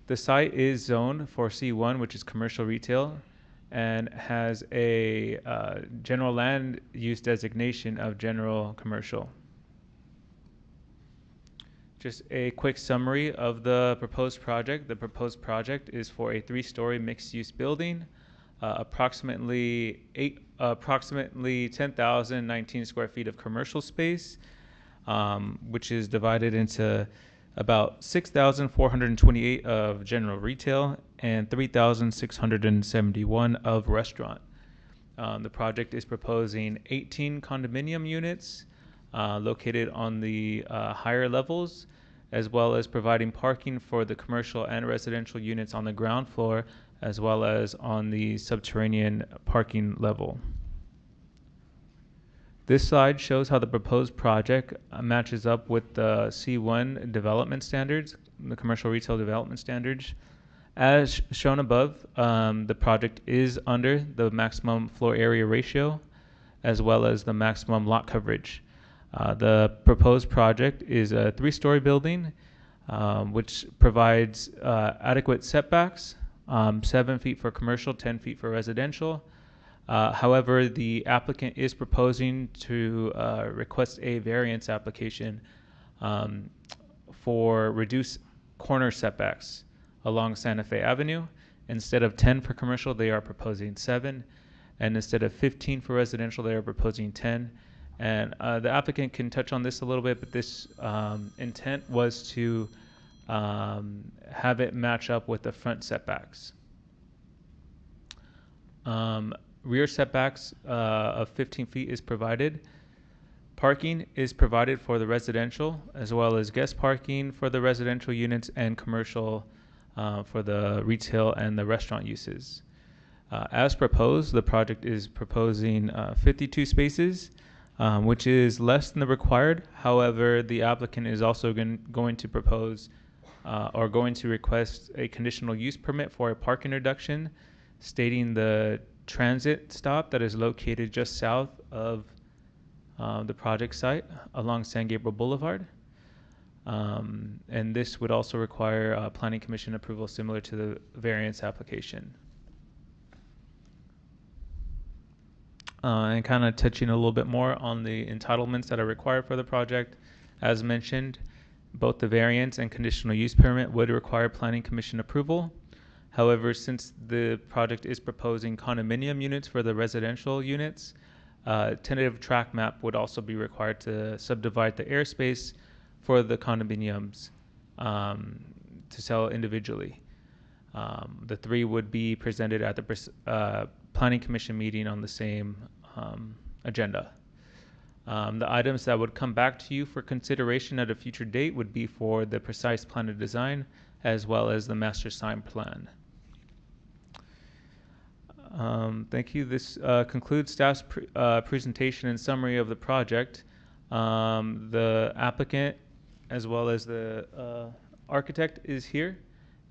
The site is zoned for C1, which is commercial retail, and has a general land use designation of general commercial. Just a quick summary of the proposed project. The proposed project is for a 3-story mixed-use building, approximately 10,019 square feet of commercial space, which is divided into about 6,428 of general retail and 3,671 of restaurant. The project is proposing 18 condominium units located on the higher levels, as well as providing parking for the commercial and residential units on the ground floor, as well as on the subterranean parking level. This slide shows how the proposed project matches up with the C1 development standards, the commercial retail development standards. As shown above, the project is under the maximum floor area ratio, as well as the maximum lot coverage. The proposed project is a 3-story building, which provides adequate setbacks, 7 feet for commercial, 10 feet for residential. However, the applicant is proposing to request a variance application for reduced corner setbacks along Santa Fe Avenue. Instead of 10 for commercial, they are proposing 7. And instead of 15 for residential, they are proposing 10. And the applicant can touch on this a little bit, but this intent was to have it match up with the front setbacks. Rear setbacks of 15 feet is provided. Parking is provided for the residential, as well as guest parking for the residential units and commercial for the retail and the restaurant uses. As proposed, the project is proposing 52 spaces, which is less than the required. However, the applicant is also going to propose or going to request a conditional use permit for a parking reduction, stating the transit stop that is located just south of the project site along San Gabriel Boulevard. And this would also require Planning Commission approval similar to the variance application. And kind of touching a little bit more on the entitlements that are required for the project. As mentioned, both the variance and conditional use permit would require Planning Commission approval. However, since the project is proposing condominium units for the residential units, tentative track map would also be required to subdivide the airspace for the condominiums to sell individually. The 3 would be presented at the Planning Commission meeting on the same agenda. The items that would come back to you for consideration at a future date would be for the precise plan of design, as well as the master sign plan. Thank you. This concludes staff's presentation and summary of the project. The applicant, as well as the architect, is here,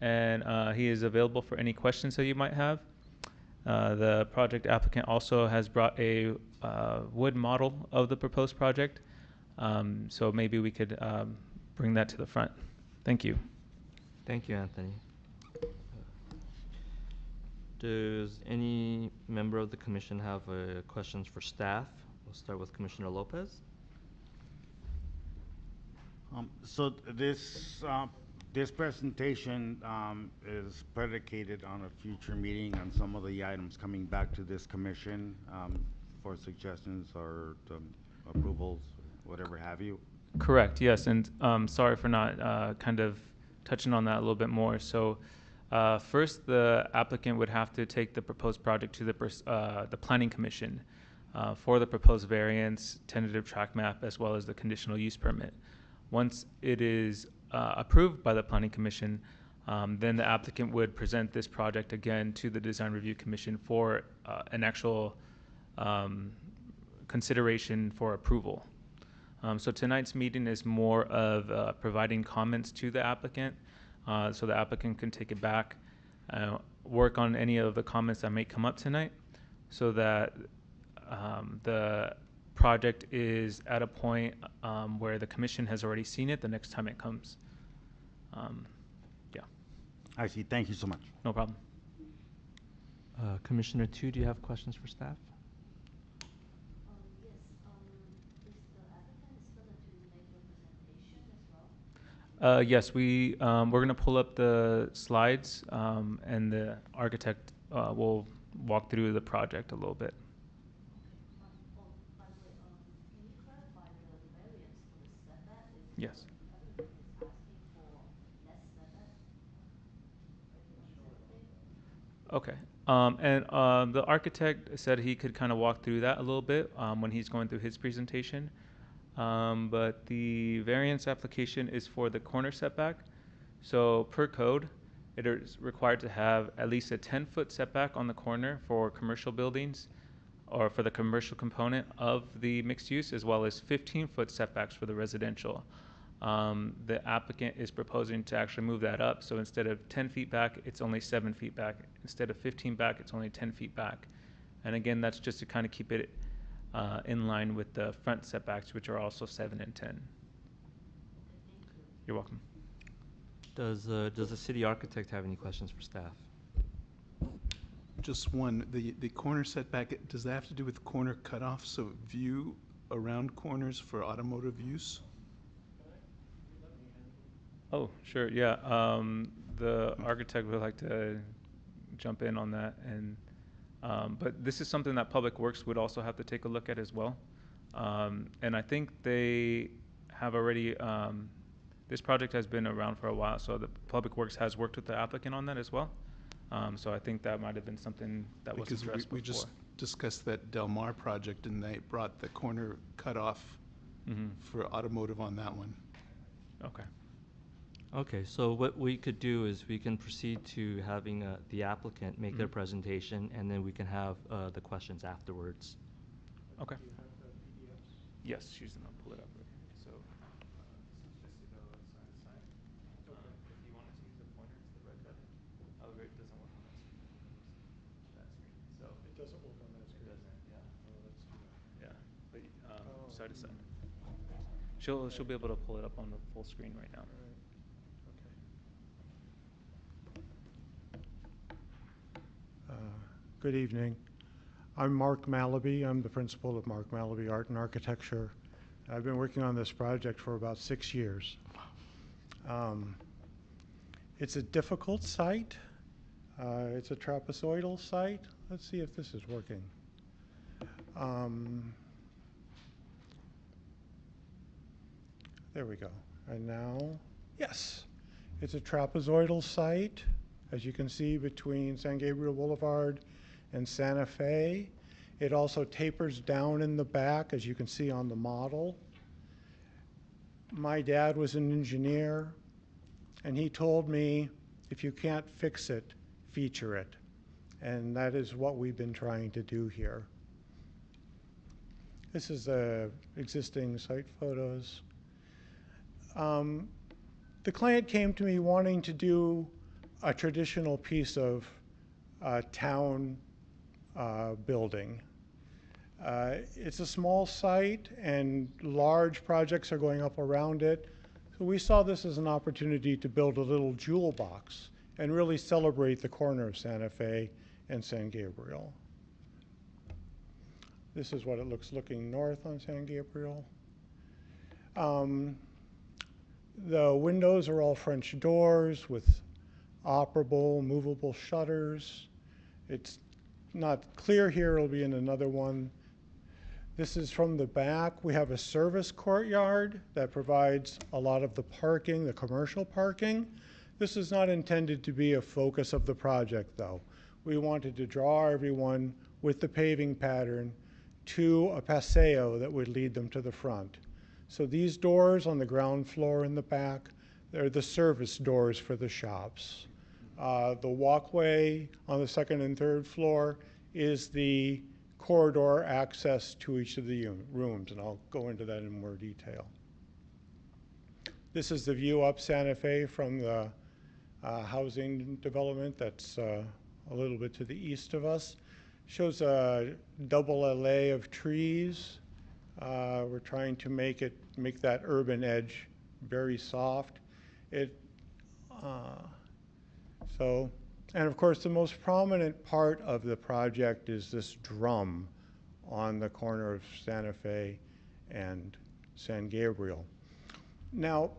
and he is available for any questions that you might have. The project applicant also has brought a wood model of the proposed project, so maybe we could bring that to the front. Thank you. Thank you, Anthony. Does any member of the commission have questions for staff? We'll start with Commissioner Lopez. So this presentation is predicated on a future meeting on some of the items coming back to this commission for suggestions or approvals, whatever have you. Correct, yes, and sorry for not kind of touching on that a little bit more. So first, the applicant would have to take the proposed project to the Planning Commission for the proposed variance, tentative track map, as well as the conditional use permit. Once it is approved by the Planning Commission, then the applicant would present this project again to the Design Review Commission for an actual consideration for approval. So tonight's meeting is more of providing comments to the applicant, so the applicant can take it back, work on any of the comments that may come up tonight, so that the project is at a point where the commission has already seen it the next time it comes. Yeah, I see. Thank you so much. no problem. Commissioner Tu, do you have questions for staff? Yes, is the applicant is gonna to make a presentation as well? Yes, we're going to pull up the slides, and the architect will walk through the project a little bit. Oh, by the way, can you clarify the variance for the setback? If Yes. the applicant is asking for less setback? Okay. The architect said he could kind of walk through that a little bit when he's going through his presentation. But the variance application is for the corner setback. So per code, it is required to have at least a 10-foot setback on the corner for commercial buildings or for the commercial component of the mixed use, as well as 15-foot setbacks for the residential. The applicant is proposing to actually move that up. So instead of 10 feet back, it's only 7 feet back. Instead of 15 back, it's only 10 feet back. And again, that's just to kind of keep it in line with the front setbacks, which are also 7 and 10. You're welcome. Does the city architect have any questions for staff? Just one, the corner setback, does that have to do with corner cutoff, so view around corners for automotive use? Oh, sure, yeah. The architect would like to jump in on that, and but this is something that Public Works would also have to take a look at as well. And I think they have already, this project has been around for a while, so the Public Works has worked with the applicant on that as well. So I think that might have been something that was addressed Because before. we just discussed that Del Mar project, and they brought the corner cutoff for automotive on that one. Okay. Okay, so what we could do is we can proceed to having the applicant make their presentation, and then we can have the questions afterwards. Okay. Yes, she's gonna pull it up. Right here. So this is just to go side to side. If you wanted to use a pointer, it's the red button. However, it doesn't work on that screen. That screen. So It doesn't work on that it screen. doesn't. Yeah. Oh, that's too bad. Yeah. But side to side. She'll be able to pull it up on the full screen right now. All right. Good evening. I'm Mark Malaby. I'm the principal of Mark Malaby Art and Architecture. I've been working on this project for about 6 years. It's a difficult site. It's a trapezoidal site. Let's see if this is working. There we go. And now, yes, it's a trapezoidal site, as you can see, between San Gabriel Boulevard and Santa Fe. It also tapers down in the back, as you can see on the model. My dad was an engineer, and he told me, if you can't fix it, feature it. And that is what we've been trying to do here. This is the existing site photos. The client came to me wanting to do a traditional piece of town building. It's a small site, and large projects are going up around it. So we saw this as an opportunity to build a little jewel box and really celebrate the corner of Santa Fe and San Gabriel. This is what it looks looking north on San Gabriel. The windows are all French doors with operable, movable shutters. It's not clear here, it'll be in another one. This is from the back. We have a service courtyard that provides a lot of the parking, the commercial parking. This is not intended to be a focus of the project, though. We wanted to draw everyone with the paving pattern to a paseo that would lead them to the front. So these doors on the ground floor in the back, they're the service doors for the shops. The walkway on the second and third floor is the corridor access to each of the rooms, and I'll go into that in more detail. This is the view up Santa Fe from the housing development that's a little bit to the east of us. shows a double alley of trees. We're trying to make that urban edge very soft. And of course, the most prominent part of the project is this drum on the corner of Santa Fe and San Gabriel. Now,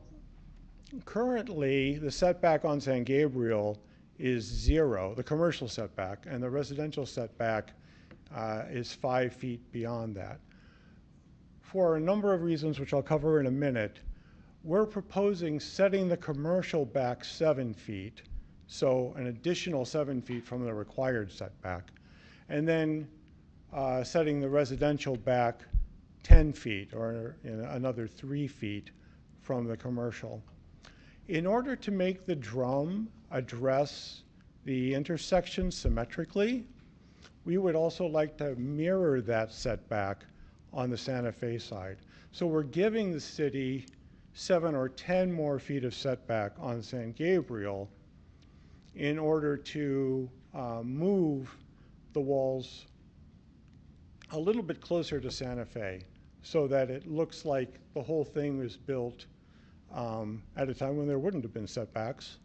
currently, the setback on San Gabriel is 0, the commercial setback, and the residential setback is 5 feet beyond that. For a number of reasons, which I'll cover in a minute, we're proposing setting the commercial back 7 feet, so an additional 7 feet from the required setback, and then setting the residential back 10 feet, or another 3 feet from the commercial. In order to make the drum address the intersection symmetrically, we would also like to mirror that setback on the Santa Fe side. So we're giving the city 7 or 10 more feet of setback on San Gabriel in order to move the walls a little bit closer to Santa Fe so that it looks like the whole thing was built at a time when there wouldn't have been setbacks.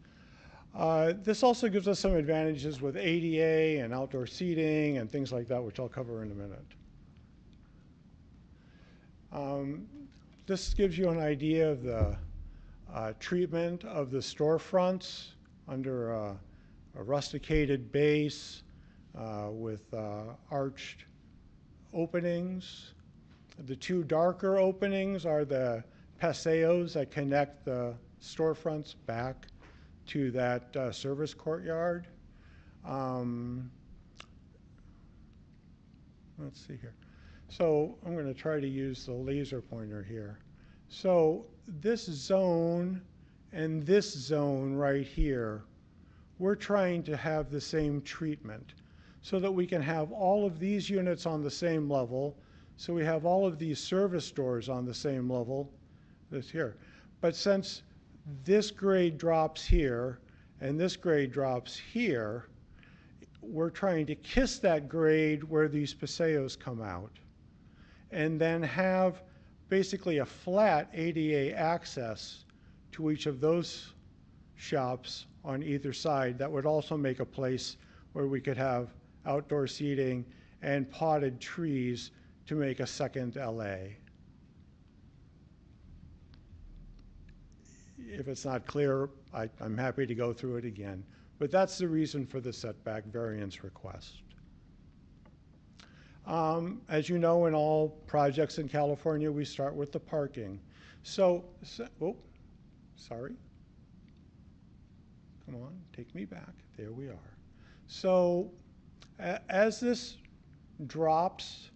This also gives us some advantages with ADA and outdoor seating and things like that, which I'll cover in a minute. This gives you an idea of the treatment of the storefronts under a rusticated base with arched openings. The 2 darker openings are the paseos that connect the storefronts back to that service courtyard. Let's see here. So I'm going to try to use the laser pointer here. So this zone and this zone right here, we're trying to have the same treatment so that we can have all of these units on the same level. So we have all of these service doors on the same level, this here. But since this grade drops here and this grade drops here, we're trying to kiss that grade where these paseos come out, and then have basically a flat ADA access to each of those shops on either side. That would also make a place where we could have outdoor seating and potted trees to make a second LA. If it's not clear, I'm happy to go through it again. But that's the reason for the setback variance request. As you know, in all projects in California, we start with the parking. Oh, sorry. Come on, take me back. There we are. So as this drops,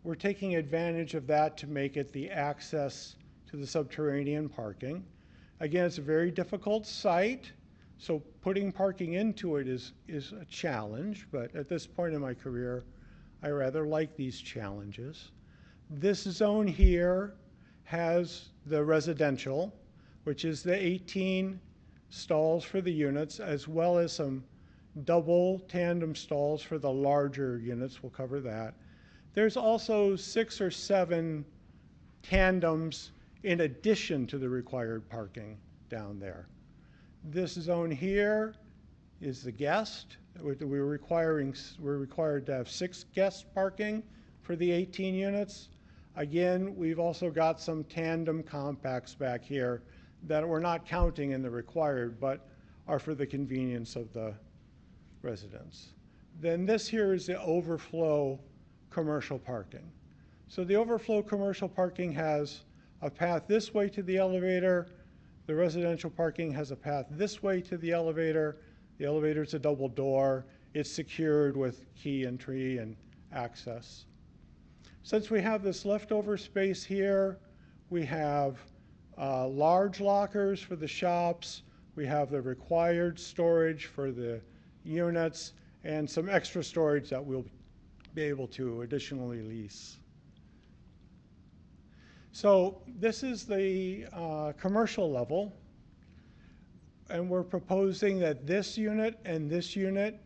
we're taking advantage of that to make it the access to the subterranean parking. Again, it's a very difficult site, so putting parking into it is a challenge, but at this point in my career, I rather like these challenges. This zone here has the residential, which is the 18 stalls for the units, as well as some double tandem stalls for the larger units. We'll cover that. There's also 6 or 7 tandems in addition to the required parking down there. This zone here is the guest. We're required to have 6 guest parking for the 18 units. Again, we've also got some tandem compacts back here that we're not counting in the required, but are for the convenience of the residents. Then this here is the overflow commercial parking. So the overflow commercial parking has a path this way to the elevator. The residential parking has a path this way to the elevator. The elevator's a double door. It's secured with key entry and access. Since we have this leftover space here, we have large lockers for the shops. We have the required storage for the units and some extra storage that we'll be able to additionally lease. So this is the commercial level, and we're proposing that this unit and this unit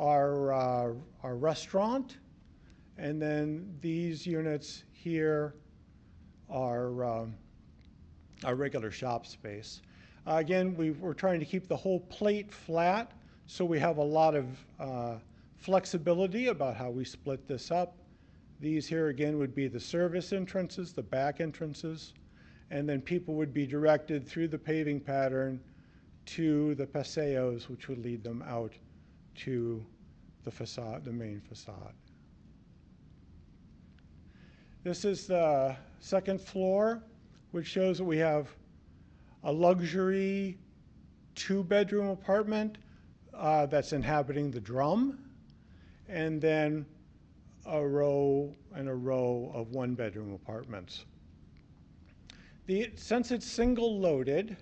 our restaurant, and then these units here are our regular shop space. Again, we're trying to keep the whole plate flat, so we have a lot of flexibility about how we split this up. These here again would be the service entrances, the back entrances, and then people would be directed through the paving pattern to the paseos, which would lead them out to the facade, the main facade. This is the second floor, which shows that we have a luxury 2-bedroom apartment that's inhabiting the drum, and then a row and a row of 1-bedroom apartments. Since it's single loaded,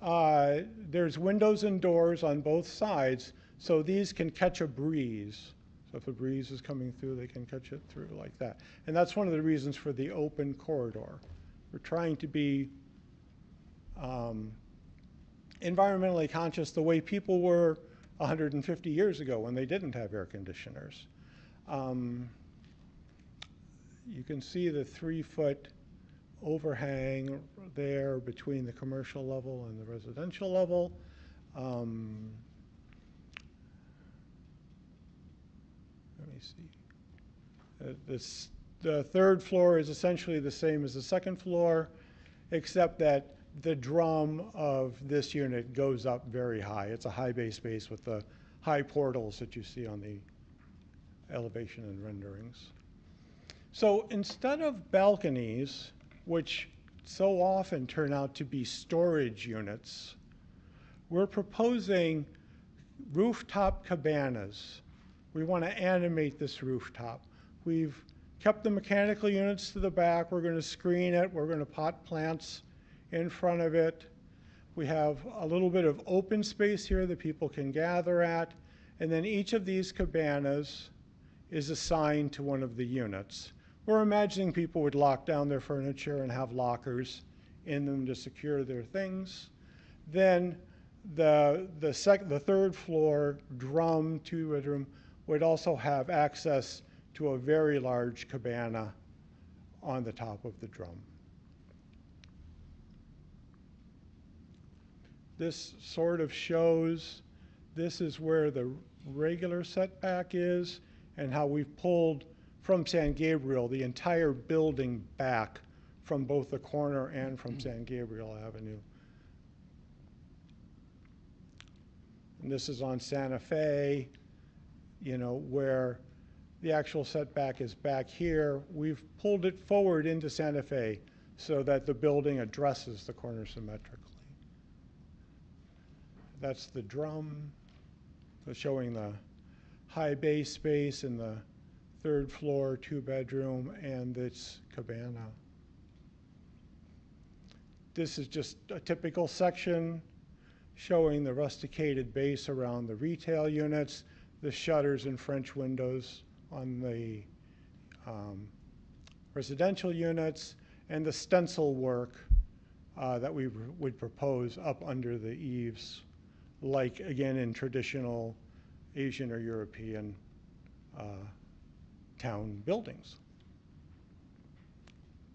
there's windows and doors on both sides, so these can catch a breeze. So if a breeze is coming through, they can catch it through like that. And that's one of the reasons for the open corridor. We're trying to be environmentally conscious the way people were 150 years ago when they didn't have air conditioners. You can see the 3-foot overhang there between the commercial level and the residential level. Let me see. The third floor is essentially the same as the second floor, except that the drum of this unit goes up very high. It's a high bay space with the high portals that you see on the elevation and renderings. So instead of balconies, which so often turn out to be storage units, we're proposing rooftop cabanas. We want to animate this rooftop. We've kept the mechanical units to the back. We're going to screen it. We're going to pot plants in front of it. We have a little bit of open space here that people can gather at. And then each of these cabanas is assigned to one of the units. We're imagining people would lock down their furniture and have lockers in them to secure their things. Then the third floor drum 2-bedroom would also have access to a very large cabana on the top of the drum. This sort of shows, this is where the regular setback is and how we've pulled from San Gabriel the entire building back from both the corner and from San Gabriel Avenue. And this is on Santa Fe, you know, where the actual setback is back here. We've pulled it forward into Santa Fe so that the building addresses the corner symmetrically. That's the drum, so showing the high bay space in the 3rd floor 2-bedroom and this cabana. This is just a typical section showing the rusticated base around the retail units, the shutters and French windows on the residential units, and the stencil work that we would propose up under the eaves, like again in traditional Asian or European town buildings.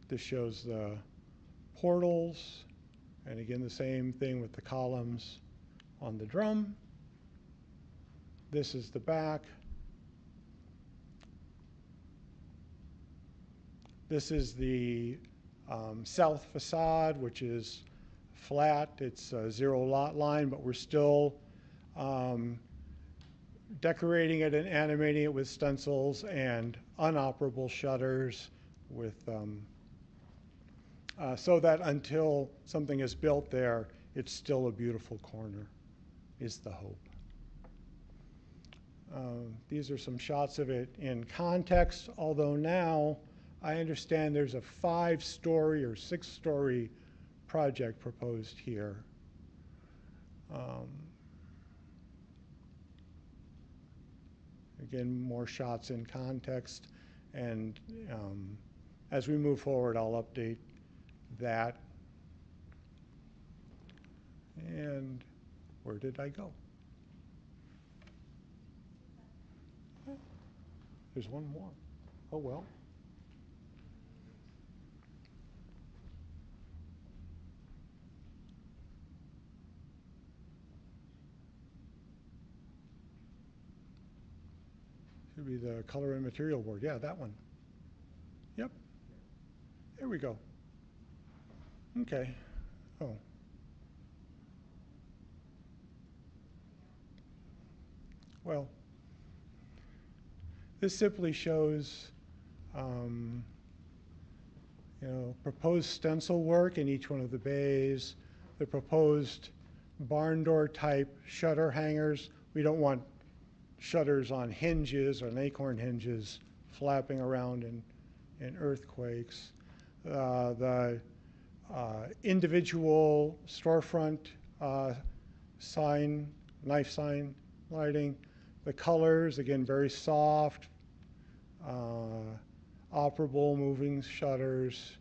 This shows the portals, and again the same thing with the columns on the drum. This is the back. This is the south facade, which is flat. It's a 0 lot line, but we're still decorating it and animating it with stencils and unoperable shutters with so that until something is built there, it's still a beautiful corner, is the hope. These are some shots of it in context, although now I understand there's a 5-story or 6-story project proposed here. Again, more shots in context, and as we move forward, I'll update that. And where did I go? There's one more. Oh, well. Should be the color and material board. Yeah, that one. Yep. There we go. Okay. Oh. Well, this simply shows, proposed stencil work in each one of the bays, the proposed barn door type shutter hangers. We don't want shutters on hinges or acorn hinges flapping around in earthquakes. The individual storefront sign, knife sign lighting. The colors, again, very soft, operable moving shutters,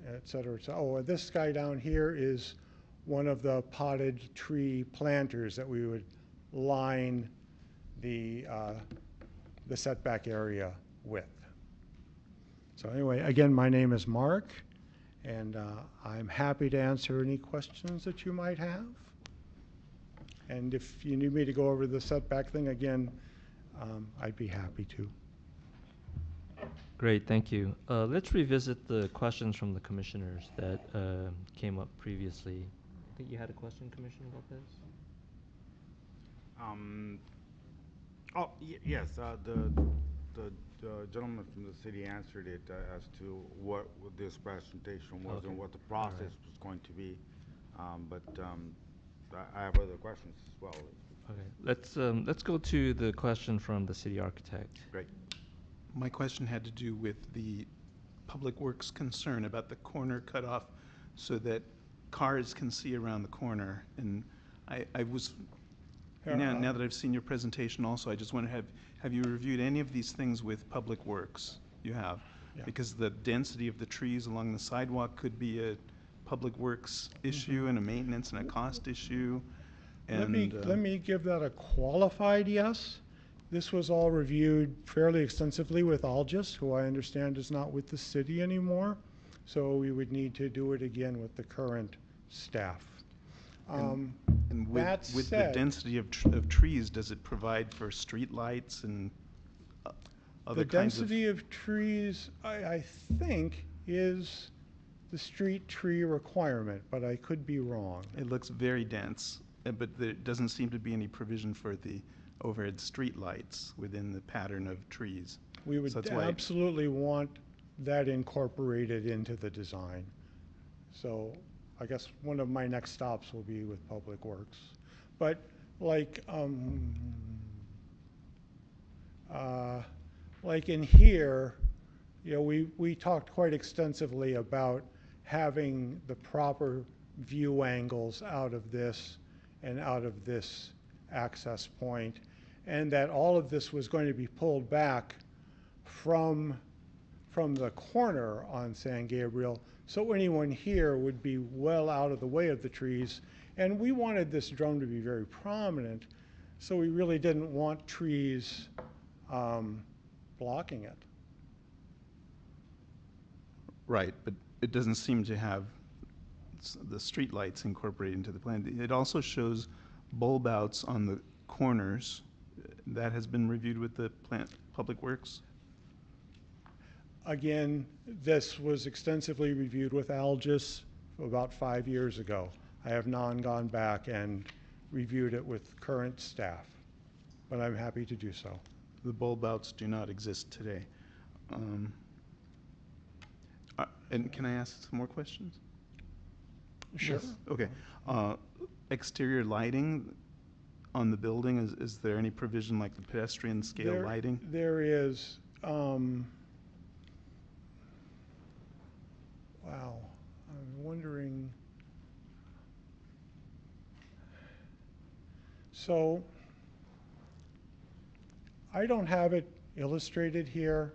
et cetera. Oh, and this guy down here is one of the potted tree planters that we would line the setback area with. So anyway, again, my name is Mark, and I'm happy to answer any questions that you might have. And if you need me to go over the setback thing again, I'd be happy to. Great, thank you. Let's revisit the questions from the commissioners that came up previously. I think you had a question, Commissioner Lopez? Yes, the gentleman from the city answered it as to what this presentation was and what the process was going to be. But I have other questions as well. Okay, let's go to the question from the city architect. Great. My question had to do with the Public Works concern about the corner cut off so that cars can see around the corner. And I was, now that I've seen your presentation also, I just want to have you reviewed any of these things with Public Works? You have. Yeah. Because the density of the trees along the sidewalk could be a Public Works issue and a maintenance and a cost issue. And let me give that a qualified yes. This was all reviewed fairly extensively with Algis, who I understand is not with the city anymore. So we would need to do it again with the current staff. And with the density of trees, does it provide for street lights and other kinds of... The density of trees, I think, is the street tree requirement, but I could be wrong. It looks very dense, but there doesn't seem to be any provision for the overhead street lights within the pattern of trees. We would absolutely want that incorporated into the design. So I guess one of my next stops will be with Public Works. But like in here, we talked quite extensively about having the proper view angles out of this and out of this access point, and that all of this was going to be pulled back from the corner on San Gabriel, so anyone here would be well out of the way of the trees. And we wanted this drone to be very prominent, so we really didn't want trees blocking it. Right, but it doesn't seem to have the street lights incorporated into the plan. It also shows bulb outs on the corners. That has been reviewed with the Public Works? Again, this was extensively reviewed with Algis about 5 years ago. I have not gone back and reviewed it with current staff, but I'm happy to do so. The bulb outs do not exist today. And can I ask some more questions? Sure. Yes. Okay. Exterior lighting on the building, is there any provision like the pedestrian scale lighting? There is. Wow, I'm wondering. So I don't have it illustrated here,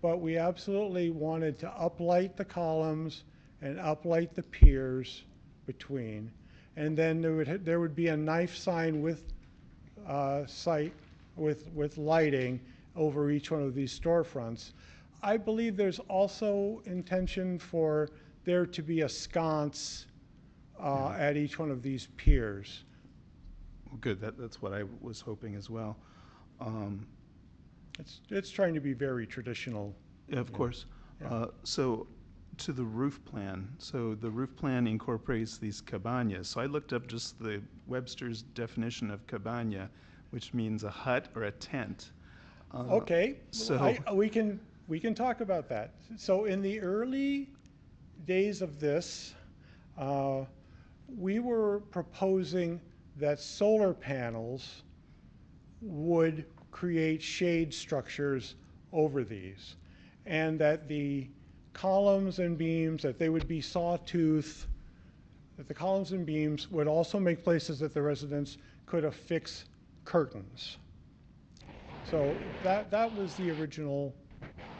but we absolutely wanted to uplight the columns and uplight the piers between. And then there would be a knife sign with with lighting over each one of these storefronts. I believe there's also intention for there to be a sconce at each one of these piers. Well, good. That's what I was hoping as well. It's trying to be very traditional. Yeah, of course. Yeah. So to the roof plan. So the roof plan incorporates these cabanas. So I looked up just the Webster's definition of cabana, which means a hut or a tent. Okay, So we can talk about that. So in the early days of this, we were proposing that solar panels would create shade structures over these, and that the columns and beams, that they would be sawtooth, that the columns and beams would also make places that the residents could affix curtains. So that was the original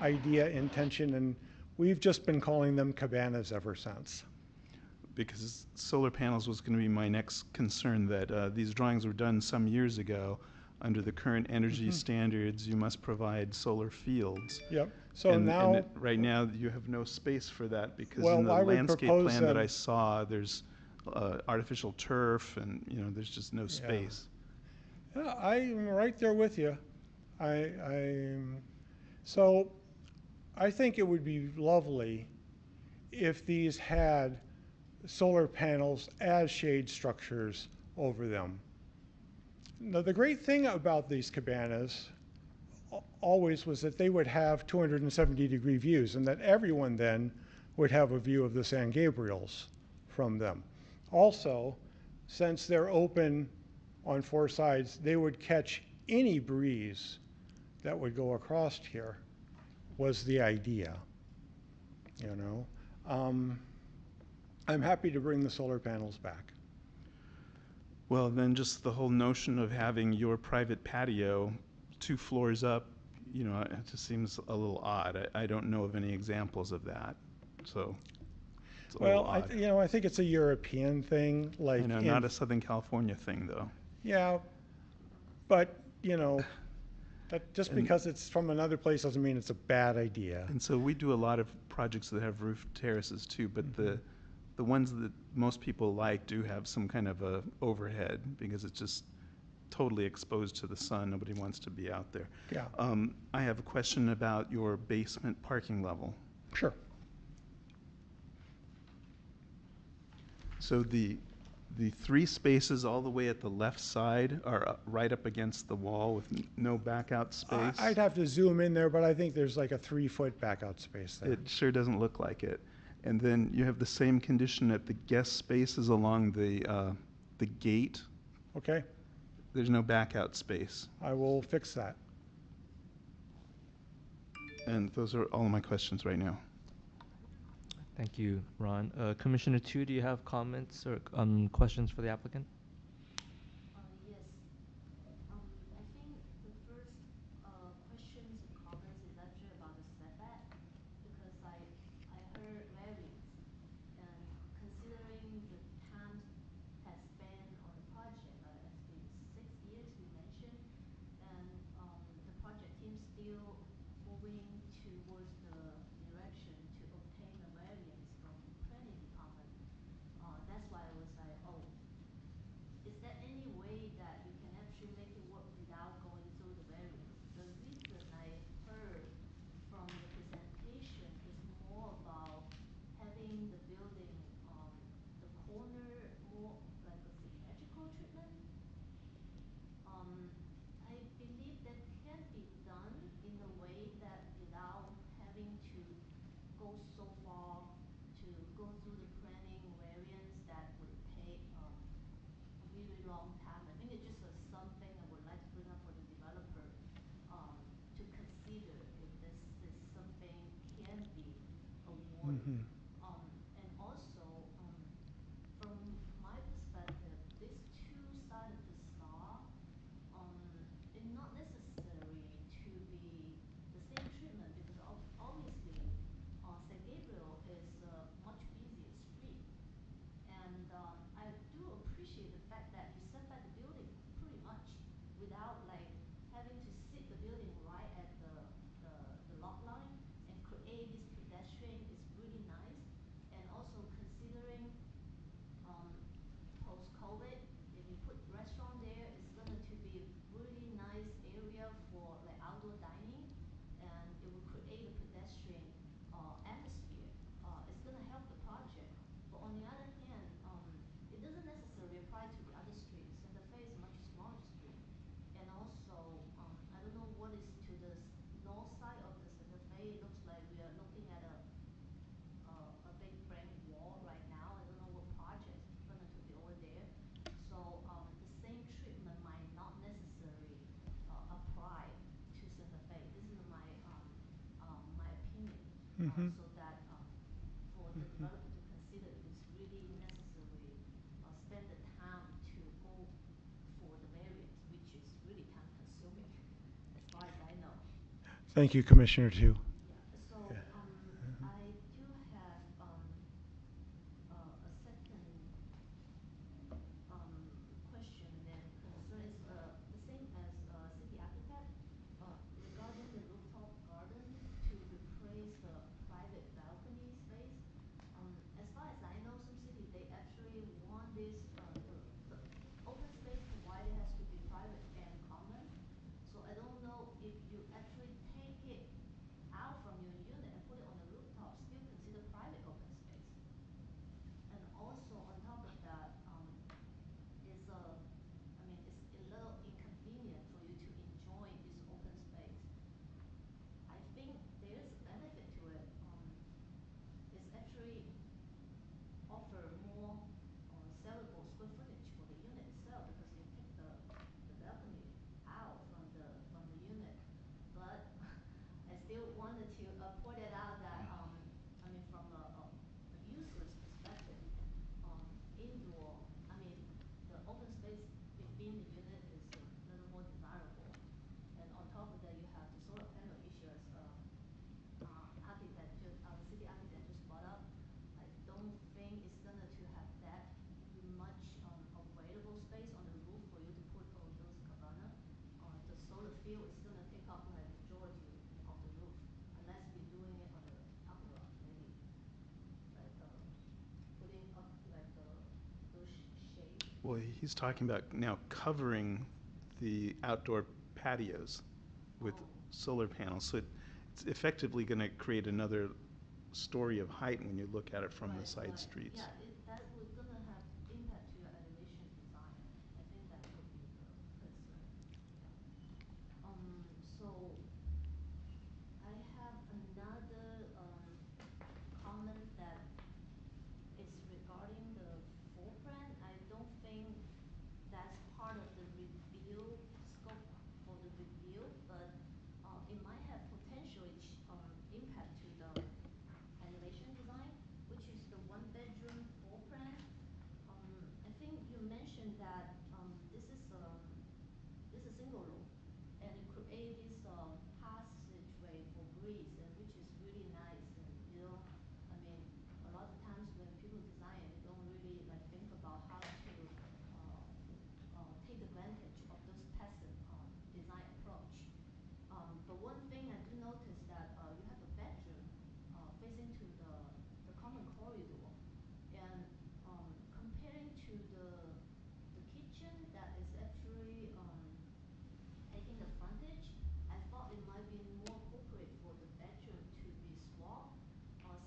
idea, intention, and we've just been calling them cabanas ever since. because solar panels was going to be my next concern, that these drawings were done some years ago. Under the current energy standards, you must provide solar fields. Yep. So now, right now, you have no space for that because well, in the I would landscape propose plan that them- I saw, there's artificial turf and, there's just no space. yeah, I'm right there with you. So I think it would be lovely if these had solar panels as shade structures over them. Now, the great thing about these cabanas always was that they would have 270-degree views, and that everyone then would have a view of the San Gabriels from them. Also, since they're open on four sides, they would catch any breeze that would go across here, was the idea, I'm happy to bring the solar panels back. Well, then just the whole notion of having your private patio 2 floors up, it just seems a little odd. I don't know of any examples of that, so it's a little Well, odd. I think it's a European thing, like Not a Southern California thing, though. yeah, but that just And- because it's from another place doesn't mean it's a bad idea. And so we do a lot of projects that have roof terraces too, but the ones that most people like do have some kind of a overhead because it's just totally exposed to the sun. Nobody wants to be out there. Yeah. I have a question about your basement parking level. Sure. So the 3 spaces all the way at the left side are right up against the wall with no back out space. I'd have to zoom in there, but I think there's like a 3-foot back out space there. It sure doesn't look like it. And then you have the same condition at the guest spaces along the gate. Okay, There's no back out space. I will fix that. And those are all of my questions right now. Thank you, Ron. Commissioner Tu, do you have comments or questions for the applicant? Yes. I think the first questions and comments is actually about the setback, because I heard variance, and considering the time has spent on the project, it's been 6 years you mentioned, and the project team still moving towards the direction to obtain the variance from planning department. That's why I was like, oh, is there any way that you can actually make it work without going through the variance? The reason I heard from the presentation is more about having the building, the corner more like a symmetrical treatment. I believe that can be done in a way that without having to go so far to go through the planning variance that would take a really long time. I think it's just something I would like to bring up for the developer to consider if this is something can be awarded. And also, from my perspective, these 2 sides of the star, it's not necessary to be the same treatment, because obviously San Gabriel is a much busier street. And I do appreciate the fact that you set back the building pretty much without like having to sit the building right at Mhm. so that for the developer to consider if it's really necessary, spend the time to go for the variance, which is really time consuming, as far as I know. Thank you, Commissioner Tu. Yeah, so Yeah. I do have a second question and then concern is the same as city applicant regarding the rooftop garden to replace the private balcony space. As far as I know, some cities they actually want this the open space why it has to be private and common. So I don't know if you actually take it out from your unit and put it on the rooftop, still consider private open space. And also on top of that, it's I mean, it's a little inconvenient for you to enjoy this open space. I think there is a benefit to it. It's actually offer more sellable square footage for the unit itself because you take the balcony out from the unit. But I still wanted to point it out that I mean from a user's perspective, indoor, I mean the open space within the unit is a little more desirable. And on top of that, you have the solar panel issue as the city architect just brought up. I don't think it's gonna to have that much available space on the roof for you to put all those cabana. The solar field is gonna take up like majority of the roof, unless you're doing it on the upper, maybe like putting up like those shades. Well, he's talking about now covering the outdoor patios with solar panels. So it's effectively going to create another story of height when you look at it from the side streets. Yeah, that was gonna have impact to your elevation design. I think that could be the concern. Yeah. So I have another comment that is regarding the floor plan. I don't think that's part of the review scope for the review, but it might have potential impact to the elevation design, which is the one bedroom floor plan. I think you mentioned that this is a single room, and it create this passageway for breeze, and which is really nice. And you know, I mean, a lot of times when people design, they don't really like think about how to take advantage of those passive design approach. But one thing I do notice that you have a bedroom facing to the common corridor, and comparing to the kitchen that is actually taking the frontage, I thought it might be more appropriate for the bedroom to be swapped,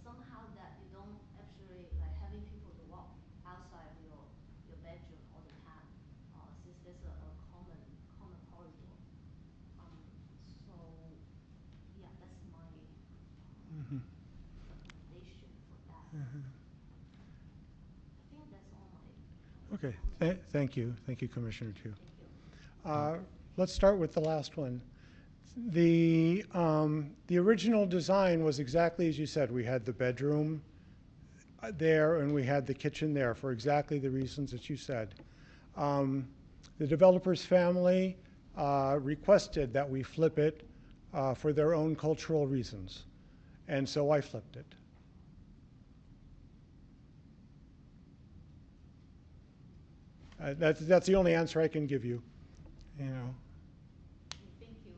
somehow that you don't actually like having people to walk outside your bedroom all the time, since there's a common corridor. So yeah, that's my recommendation for that. I think that's all my Okay, comments. thank you. Thank you, Commissioner Tu. Thank you. Let's start with the last one. The original design was exactly as you said. We had the bedroom there and we had the kitchen there for exactly the reasons that you said. The developer's family requested that we flip it for their own cultural reasons. And so I flipped it. That's the only answer I can give you. You know. Thank you.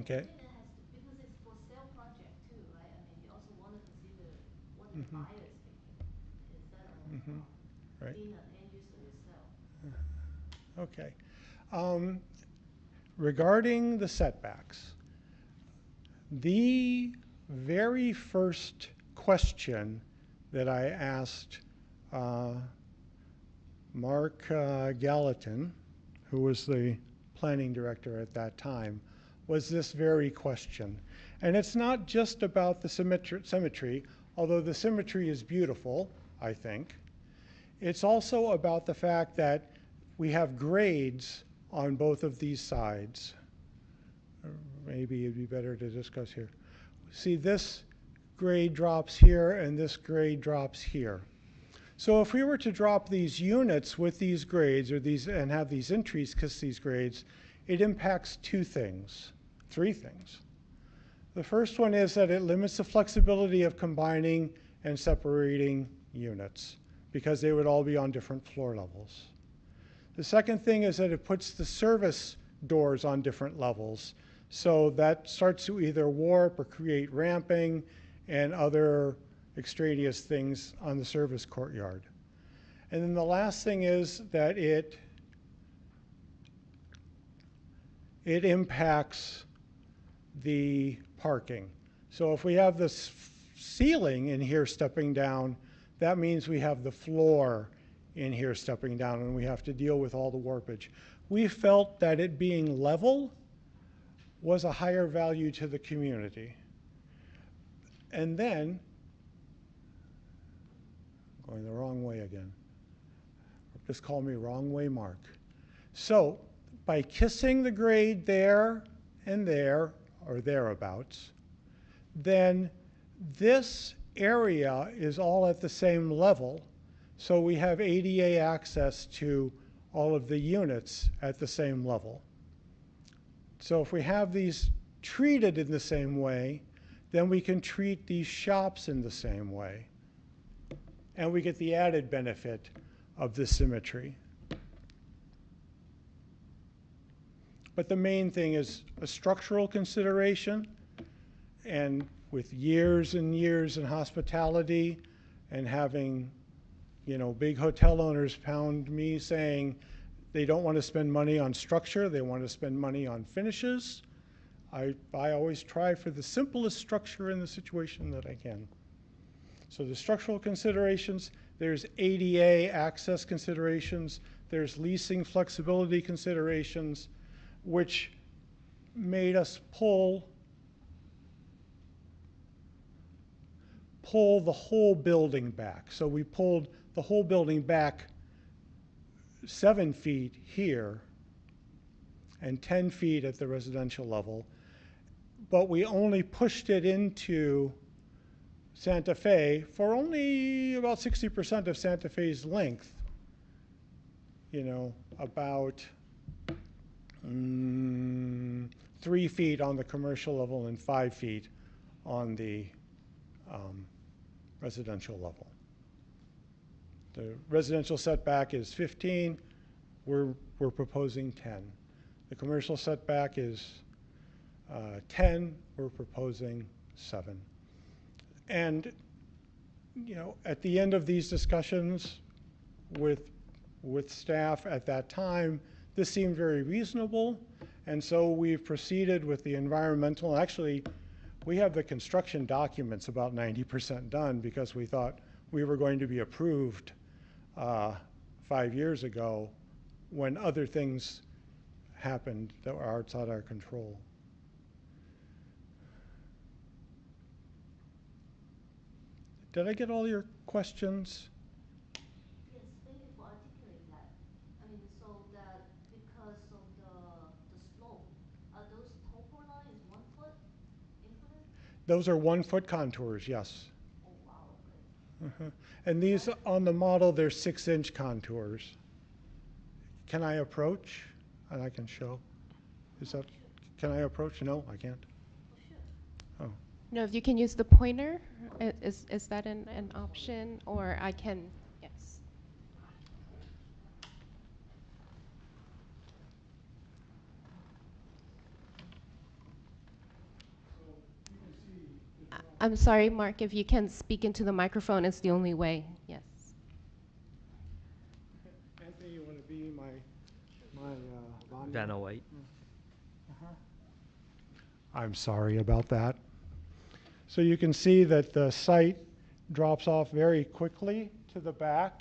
Okay. I think that has to, because it's for sale project too, right? I mean, you also want to consider what the buyer is thinking instead of Right. being an end user yourself. Okay. Regarding the setbacks, the very first question that I asked Mark Gallatin, who was the planning director at that time, was this very question. And it's not just about the symmetry, although the symmetry is beautiful, I think. It's also about the fact that we have grades on both of these sides. Maybe it'd be better to discuss here. See this grade drops here and this grade drops here. So if we were to drop these units with these grades or these and have these entries kiss these grades, it impacts three things. The first one is that it limits the flexibility of combining and separating units because they would all be on different floor levels. The second thing is that it puts the service doors on different levels. So that starts to either warp or create ramping and other extraneous things on the service courtyard. And then the last thing is that it impacts the parking. So if we have this ceiling in here stepping down, that means we have the floor in here stepping down and we have to deal with all the warpage. We felt that it being level was a higher value to the community. And then, going the wrong way again. Just call me wrong way Mark. So by kissing the grade there and there, or thereabouts, then this area is all at the same level. So we have ADA access to all of the units at the same level. So if we have these treated in the same way, then we can treat these shops in the same way. And we get the added benefit of the symmetry. But the main thing is a structural consideration, and with years and years in hospitality and having, big hotel owners pound me saying they don't want to spend money on structure, they want to spend money on finishes. I always try for the simplest structure in the situation that I can. So the structural considerations, there's ADA access considerations, there's leasing flexibility considerations, which made us pull the whole building back. So we pulled the whole building back 7 feet here and 10 feet at the residential level, but we only pushed it into Santa Fe for only about 60% of Santa Fe's length, about 3 feet on the commercial level and 5 feet on the residential level. The residential setback is 15. We're proposing 10. The commercial setback is 10. We're proposing 7. And at the end of these discussions with staff at that time, this seemed very reasonable. And so we've proceeded with the environmental. Actually, we have the construction documents about 90% done because we thought we were going to be approved 5 years ago when other things happened that were outside our control. Did I get all your questions? Yes, thank you for articulating that. I mean, so that because of the slope, are those topo lines 1 foot increment? Those are 1 foot contours, yes. Oh, wow, okay. And these on the model, they're 6-inch contours. Can I approach? And I can show. Can I approach? No, I can't. Oh, sure. Oh. No, if you can use the pointer, is that an option? Or I can, yes. I'm sorry, Mark, if you can speak into the microphone, it's the only way, yes. Anthony, you want to be my volume? Vanna White. I'm sorry about that. So you can see that the site drops off very quickly to the back,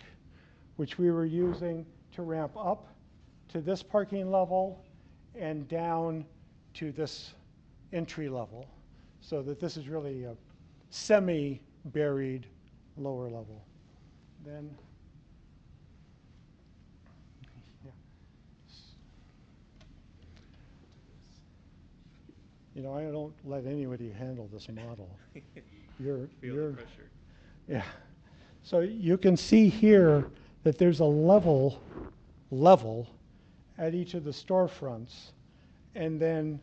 which we were using to ramp up to this parking level and down to this entry level, so that this is really a semi-buried lower level. Then, You know, I don't let anybody handle this model. Feel the You're, pressure. yeah. So you can see here that there's a level at each of the storefronts. And then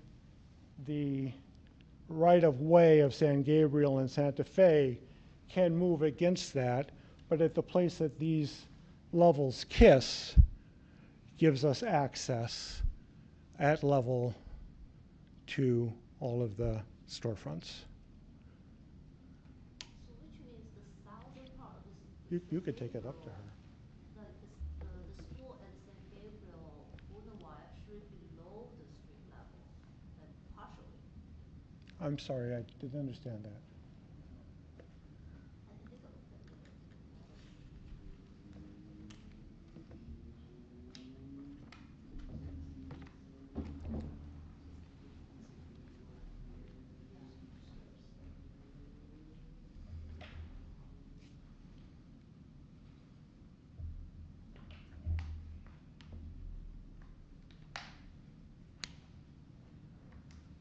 the right-of-way of San Gabriel and Santa Fe can move against that, but at the place that these levels kiss gives us access at level to all of the storefronts. So which means the southern part, You could take it up to her. like the school at San Gabriel, Boulevard actually below the street level, like partially. I'm sorry, I didn't understand that. I think I looked at the model.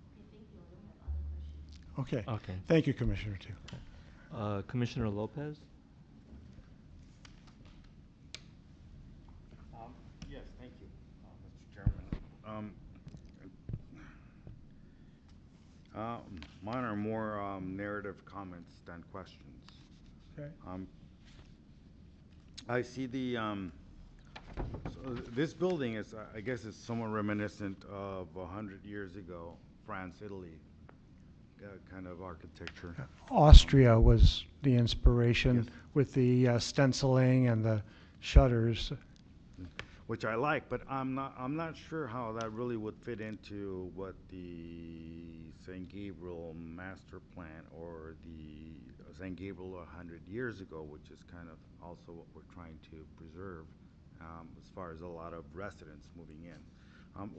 Okay, thank you. I don't have other questions. Okay. Okay. Thank you, Commissioner Tu. Commissioner Lopez? Yes, thank you, Mr. Chairman. Mine are more narrative comments than questions. Okay. I see the, so this building is, I guess it's somewhat reminiscent of 100 years ago, France, Italy, kind of architecture. Austria was the inspiration Yes. with the stenciling and the shutters. Which I like, but I'm not sure how that really would fit into what the San Gabriel master plan or the San Gabriel 100 years ago, which is kind of also what we're trying to preserve, as far as a lot of residents moving in.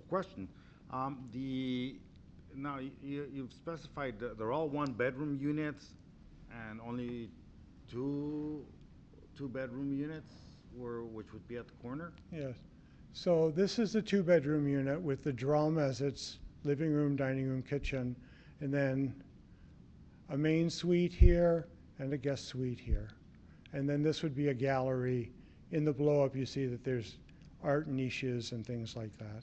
Question, now you've specified that they're all one-bedroom units and only two-bedroom units, which would be at the corner? Yes. So this is the two-bedroom unit with the drum as its living room, dining room, kitchen, and then a main suite here and a guest suite here. And then this would be a gallery. In the blow-up, you see that there's art niches and things like that.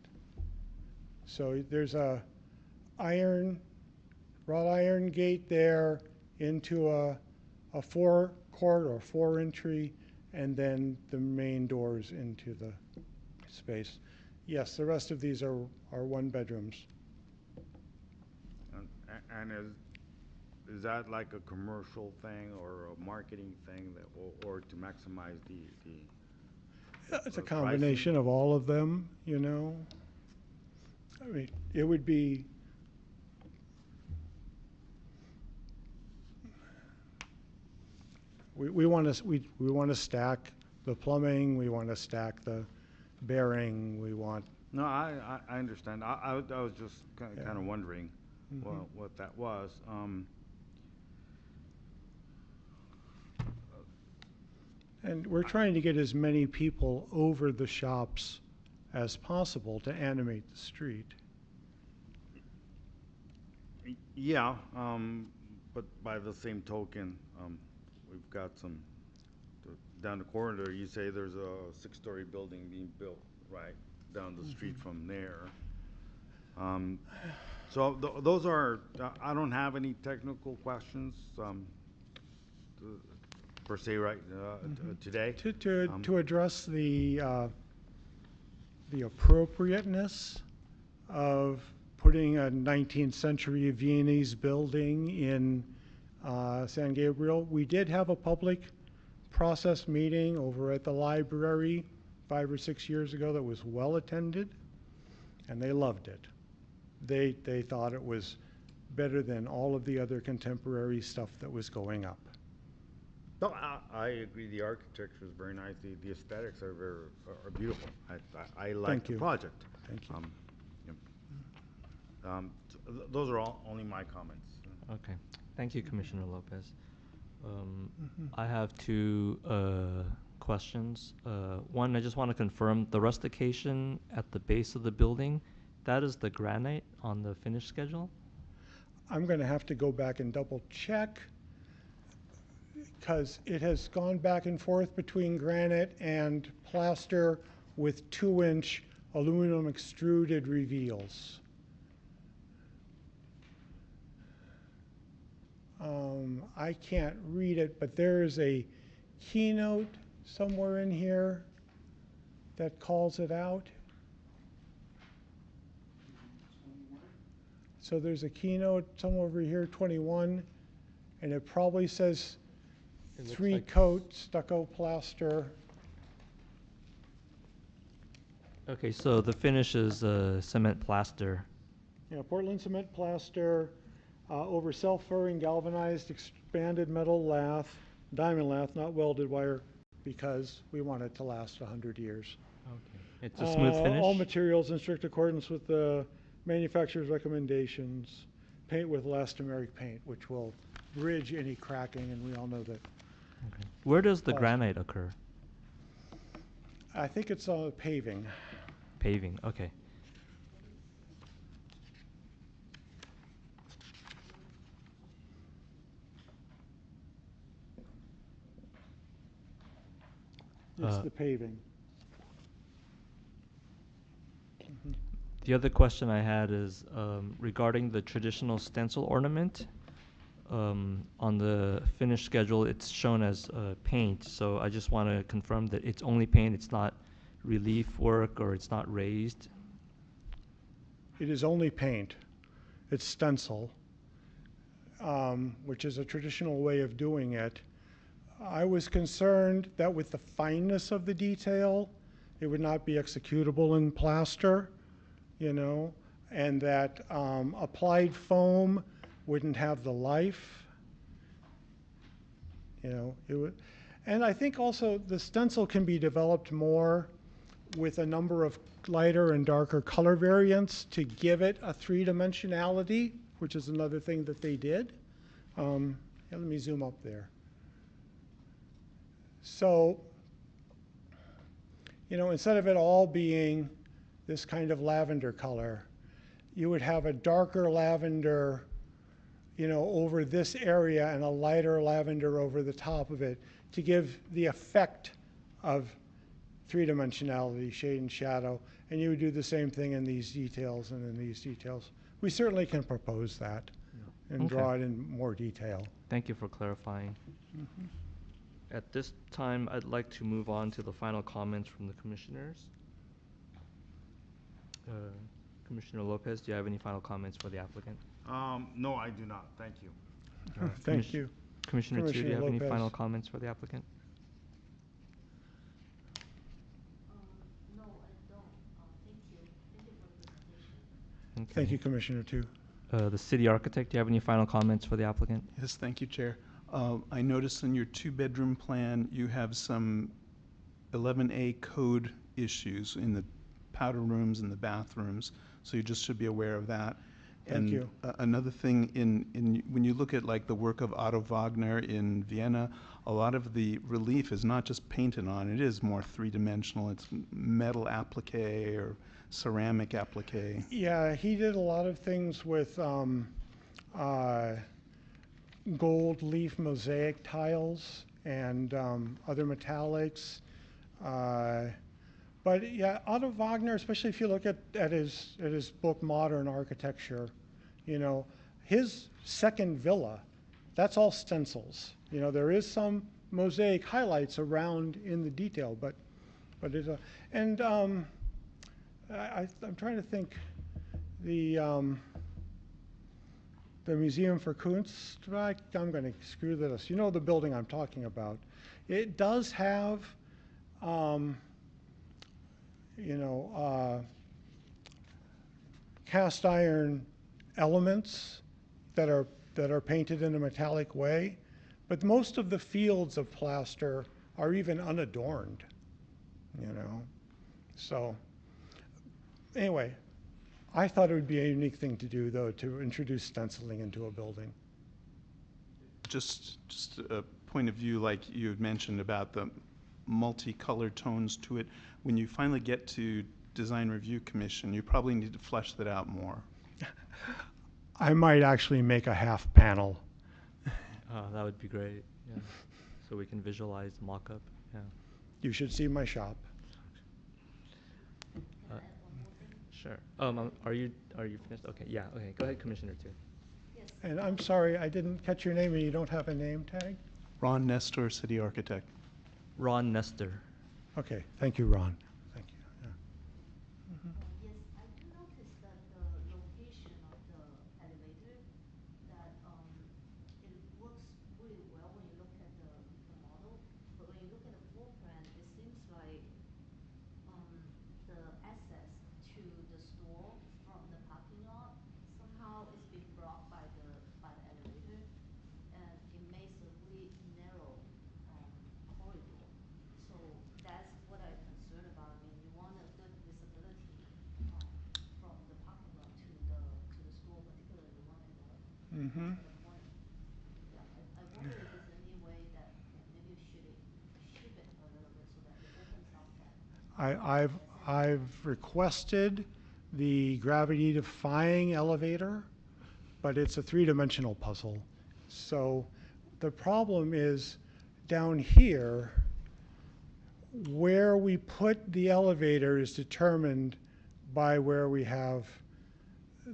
So there's a wrought iron gate there into a four-court or four-entry, and then the main doors into the space. Yes, the rest of these are one bedrooms. And is that like a commercial thing or a marketing thing that, or to maximize the It's a pricing? combination of all of them, you know. I mean, it would be, we want to stack the plumbing, we want to stack the bearing, we want. No, I understand. I was just kind Yeah. of wondering Mhm. what that was. And we're trying to get as many people over the shops as possible to animate the street. Yeah, but by the same token, we've got some, down the corridor, you say there's a 6-story building being built, right, down the street from there. So those are, I don't have any technical questions, per se, right, today. To address the appropriateness of putting a 19th century Viennese building in San Gabriel, we did have a public process meeting over at the library 5 or 6 years ago that was well attended, and they loved it. They thought it was better than all of the other contemporary stuff that was going up. No, I agree. The architecture is very nice. The aesthetics are beautiful. I like Thank the you. project. Thank you. Those are only my comments. Okay. Thank you, Commissioner Lopez. I have two questions. One, I just want to confirm the rustication at the base of the building, that is the granite on the finish schedule? I'm going to have to go back and double check because it has gone back and forth between granite and plaster with 2-inch aluminum extruded reveals. I can't read it, but there is a keynote somewhere in here that calls it out. So there's a keynote somewhere over here, 21, and it probably says It looks 3-coat stucco plaster. Okay, so the finish is cement plaster. Yeah, Portland cement plaster over self-furring galvanized expanded metal lath, diamond lath, not welded wire, because we want it to last 100 years. Okay. It's a smooth finish? All materials in strict accordance with the manufacturer's recommendations. Paint with elastomeric paint, which will bridge any cracking, and we all know that. Okay. Where does the Plaster. granite occur? I think it's paving. Paving, okay. It's the paving. The other question I had is regarding the traditional stencil ornament. On the finish schedule, it's shown as paint, so I just want to confirm that it's only paint, it's not relief work, or it's not raised. It is only paint. It's stencil, which is a traditional way of doing it. I was concerned that with the fineness of the detail, it would not be executable in plaster, you know, and that applied foam wouldn't have the life, you know. It would, and I think also the stencil can be developed more with a number of lighter and darker color variants to give it a 3-dimensionality, which is another thing that they did. Yeah, let me zoom up there. So, you know, instead of it all being this kind of lavender color, you would have a darker lavender, you know, over this area and a lighter lavender over the top of it to give the effect of 3-dimensionality, shade and shadow. And you would do the same thing in these details and in these details. We certainly can propose that and draw it in more detail. Thank you for clarifying. Mm-hmm. At this time, I'd like to move on to the final comments from the commissioners. Commissioner Lopez, do you have any final comments for the applicant? No, I do not. Thank you. Thank you. Commissioner Tu, do you Commissioner have any Lopez. final comments for the applicant? No, I don't. Thank you. Thank you for the presentation. Okay. Thank you, Commissioner Tu. The city architect, do you have any final comments for the applicant? Yes, thank you, Chair. I noticed in your 2-bedroom plan, you have some 11A code issues in the powder rooms and the bathrooms, so you just should be aware of that. Thank you. Another thing, when you look at like the work of Otto Wagner in Vienna, a lot of the relief is not just painted on, it is more 3-dimensional. It's metal applique or ceramic applique. Yeah, he did a lot of things with gold leaf mosaic tiles and other metallics. But yeah, Otto Wagner, especially if you look at his book Modern Architecture, you know, his second villa, that's all stencils. You know, there is some mosaic highlights around in the detail, but it's a, and I'm trying to think, the Museum for Kunst, I'm going to screw this. You know the building I'm talking about. It does have, you know, cast iron elements that are painted in a metallic way, but most of the fields of plaster are even unadorned, you know. So anyway, I thought it would be a unique thing to do, though, to introduce stenciling into a building. Just a point of view, like you had mentioned about the multicolored tones to it. When you finally get to Design Review Commission, you probably need to flesh that out more. I might actually make a half panel. That would be great, yeah. So we can visualize the mock-up, yeah. You should see my shop. Can I add one more thing? Sure. Are you finished? Okay, yeah, okay. Go ahead, Commissioner two. Yes. And I'm sorry, I didn't catch your name and you don't have a name tag? Ron Nestor, City Architect. Ron Nestor. Okay, thank you, Ron. Thank you. Yeah. Yes, I do notice that the location of the elevator, that it works really well when you look at the model, but when you look at the floor plan, it seems like the access to the store from the parking lot somehow is being blocked by the elevator, and it makes a really narrow corridor. So that's what I'm concerned about. I mean, you want a good visibility from the parking lot to the store, particularly the one in Mm-hmm. the morning. Yeah, I wonder if there's any way that maybe we should shift it a little bit so that it opens up that. I've requested the gravity defying elevator, but it's a three-dimensional puzzle. So the problem is down here, where we put the elevator is determined by where we have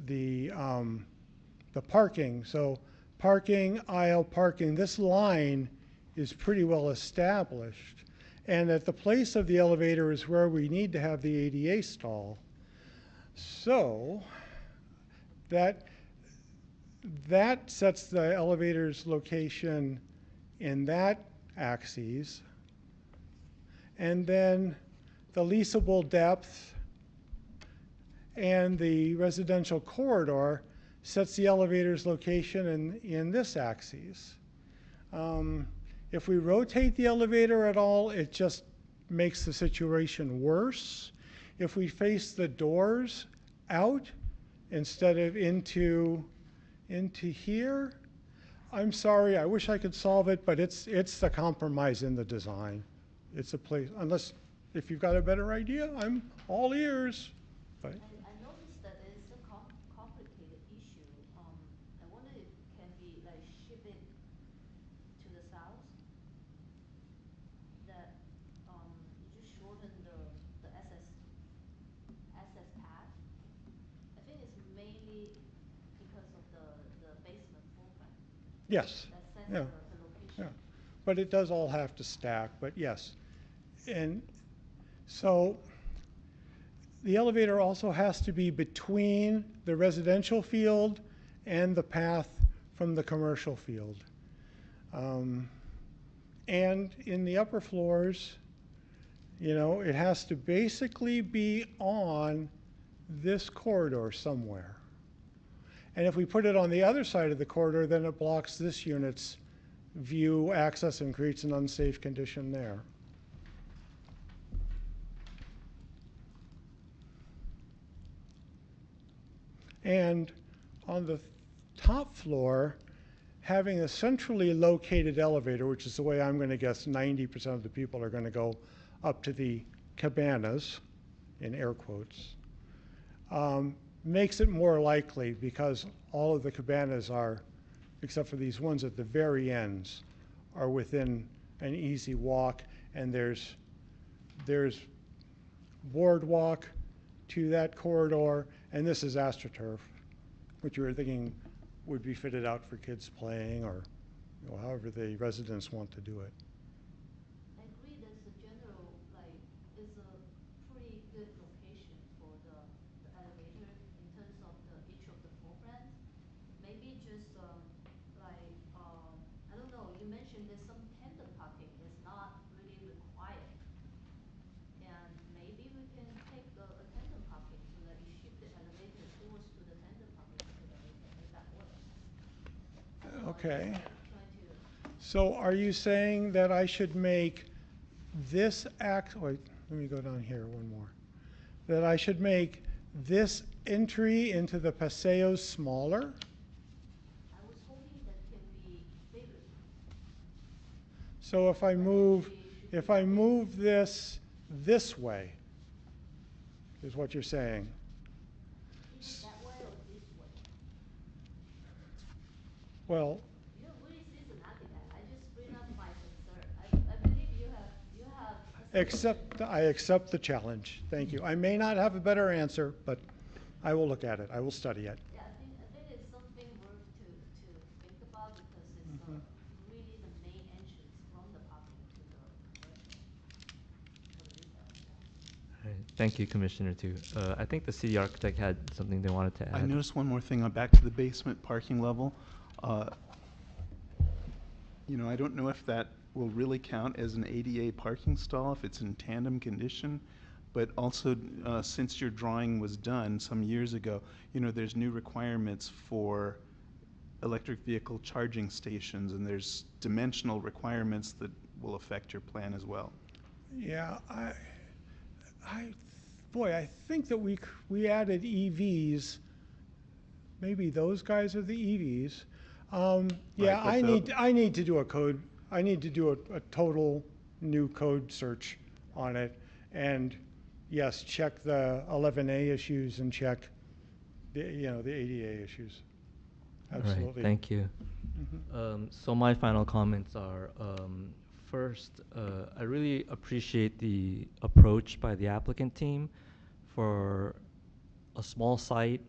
the parking. So parking, aisle parking, this line is pretty well established. And at the place of the elevator is where we need to have the ADA stall. So that sets the elevator's location in that axis. And then the leasable depth and the residential corridor sets the elevator's location in this axis. If we rotate the elevator at all, it just makes the situation worse. If we face the doors out instead of into here, I'm sorry, I wish I could solve it, but it's the compromise in the design. It's a place, unless, if you've got a better idea, I'm all ears. But I noticed that it's a complicated issue. I wonder if it can be like shifted to the south, that you just shorten the access path. I think it's mainly because of the basement floor plan. yes, That sets yeah, the location. yeah. But it does all have to stack, but yes. And so the elevator also has to be between the residential field and the path from the commercial field. And in the upper floors, you know, it has to basically be on this corridor somewhere. And if we put it on the other side of the corridor, then it blocks this unit's view access and creates an unsafe condition there. And on the top floor, having a centrally located elevator, which is the way I'm going to guess 90% of the people are going to go up to the cabanas, in air quotes, makes it more likely because all of the cabanas are, except for these ones at the very ends, are within an easy walk, and there's boardwalk to that corridor, and this is AstroTurf, which you were thinking would be fitted out for kids playing or, you know, however the residents want to do it. I agree that's a general, like, is a pretty good location for the elevator in terms of each of the floor plans. Maybe just I don't know, you mentioned there's some tandem parking is not really required. And maybe we can take a tandem parking so that you shift the elevator towards to the tandem parking so that we can make that work. Okay. Trying to. So are you saying that I should make this wait, let me go down here one more. That I should make this entry into the paseos smaller? I was hoping that can be bigger. So if I move this way, is what you're saying. Either that way or this way. Well, You're really systematic. I just bring up my concern. I believe you have I accept the challenge. Thank you. I may not have a better answer, but I will look at it. I will study it. Yeah, I think it's something worth to think about because it's Mhm. really the main entrance from the parking to the commercial, for the retail. Yeah. All right. Thank you, Commissioner Tu. I think the city architect had something they wanted to I add. noticed one more thing back to the basement parking level. You know, I don't know if that will really count as an ADA parking stall if it's in tandem condition, but also since your drawing was done some years ago, you know, there's new requirements for electric vehicle charging stations, and there's dimensional requirements that will affect your plan as well. Yeah, boy, I think that we added EVs. Maybe those guys are the EVs. Yeah, Right, but I need to do a code. I need to do a total new code search on it. And yes, check the 11A issues and check the ADA issues. Absolutely. All right, thank you. So my final comments are, first, I really appreciate the approach by the applicant team for a small site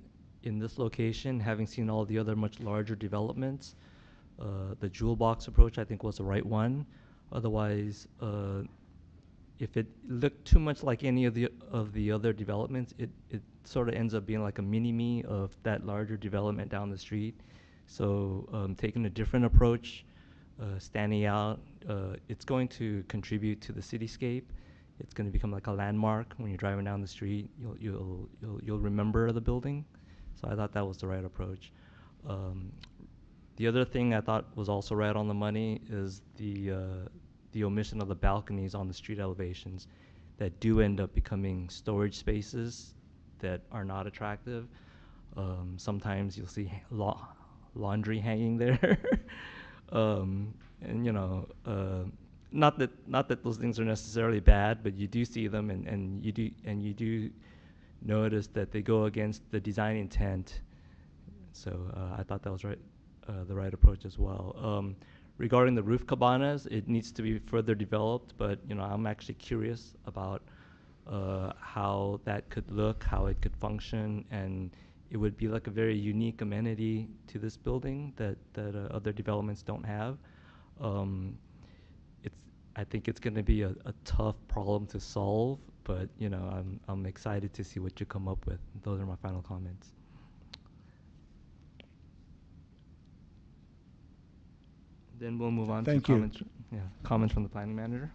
in this location, having seen all the other much larger developments. The jewel box approach, I think, was the right one. Otherwise, if it looked too much like any of the other developments, it sort of ends up being like a mini-me of that larger development down the street. So taking a different approach, standing out, it's going to contribute to the cityscape. It's going to become like a landmark when you're driving down the street. You'll remember the building. So I thought that was the right approach. The other thing I thought was also right on the money is the omission of the balconies on the street elevations that do end up becoming storage spaces that are not attractive. Sometimes you'll see laundry hanging there. And you know, not that those things are necessarily bad, but you do see them, and you do notice that they go against the design intent. So I thought that was the right approach as well. Regarding the roof cabanas, it needs to be further developed, but you know, I'm actually curious about how that could look, how it could function, and it would be like a very unique amenity to this building that other developments don't have. I think it's going to be a tough problem to solve, but you know, I'm excited to see what you come up with. Those are my final comments. Then we'll move on Thank to you. comments. Yeah, comments from the planning manager.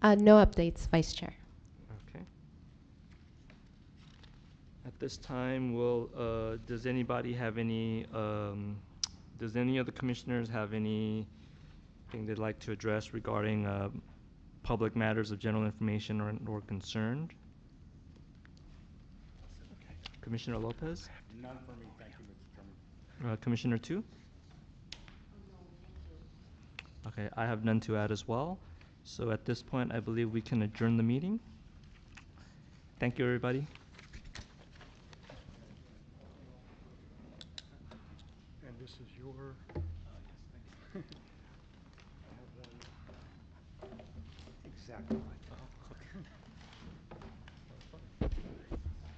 No updates, Vice Chair. Okay. At this time, does anybody have any? Does any of the commissioners have anything they'd like to address regarding public matters of general information or concern? Okay. Commissioner Lopez. None for me, thank you, Mr. Chairman. Commissioner Tu. Okay, I have none to add as well. So at this point, I believe we can adjourn the meeting. Thank you, everybody. And this is your.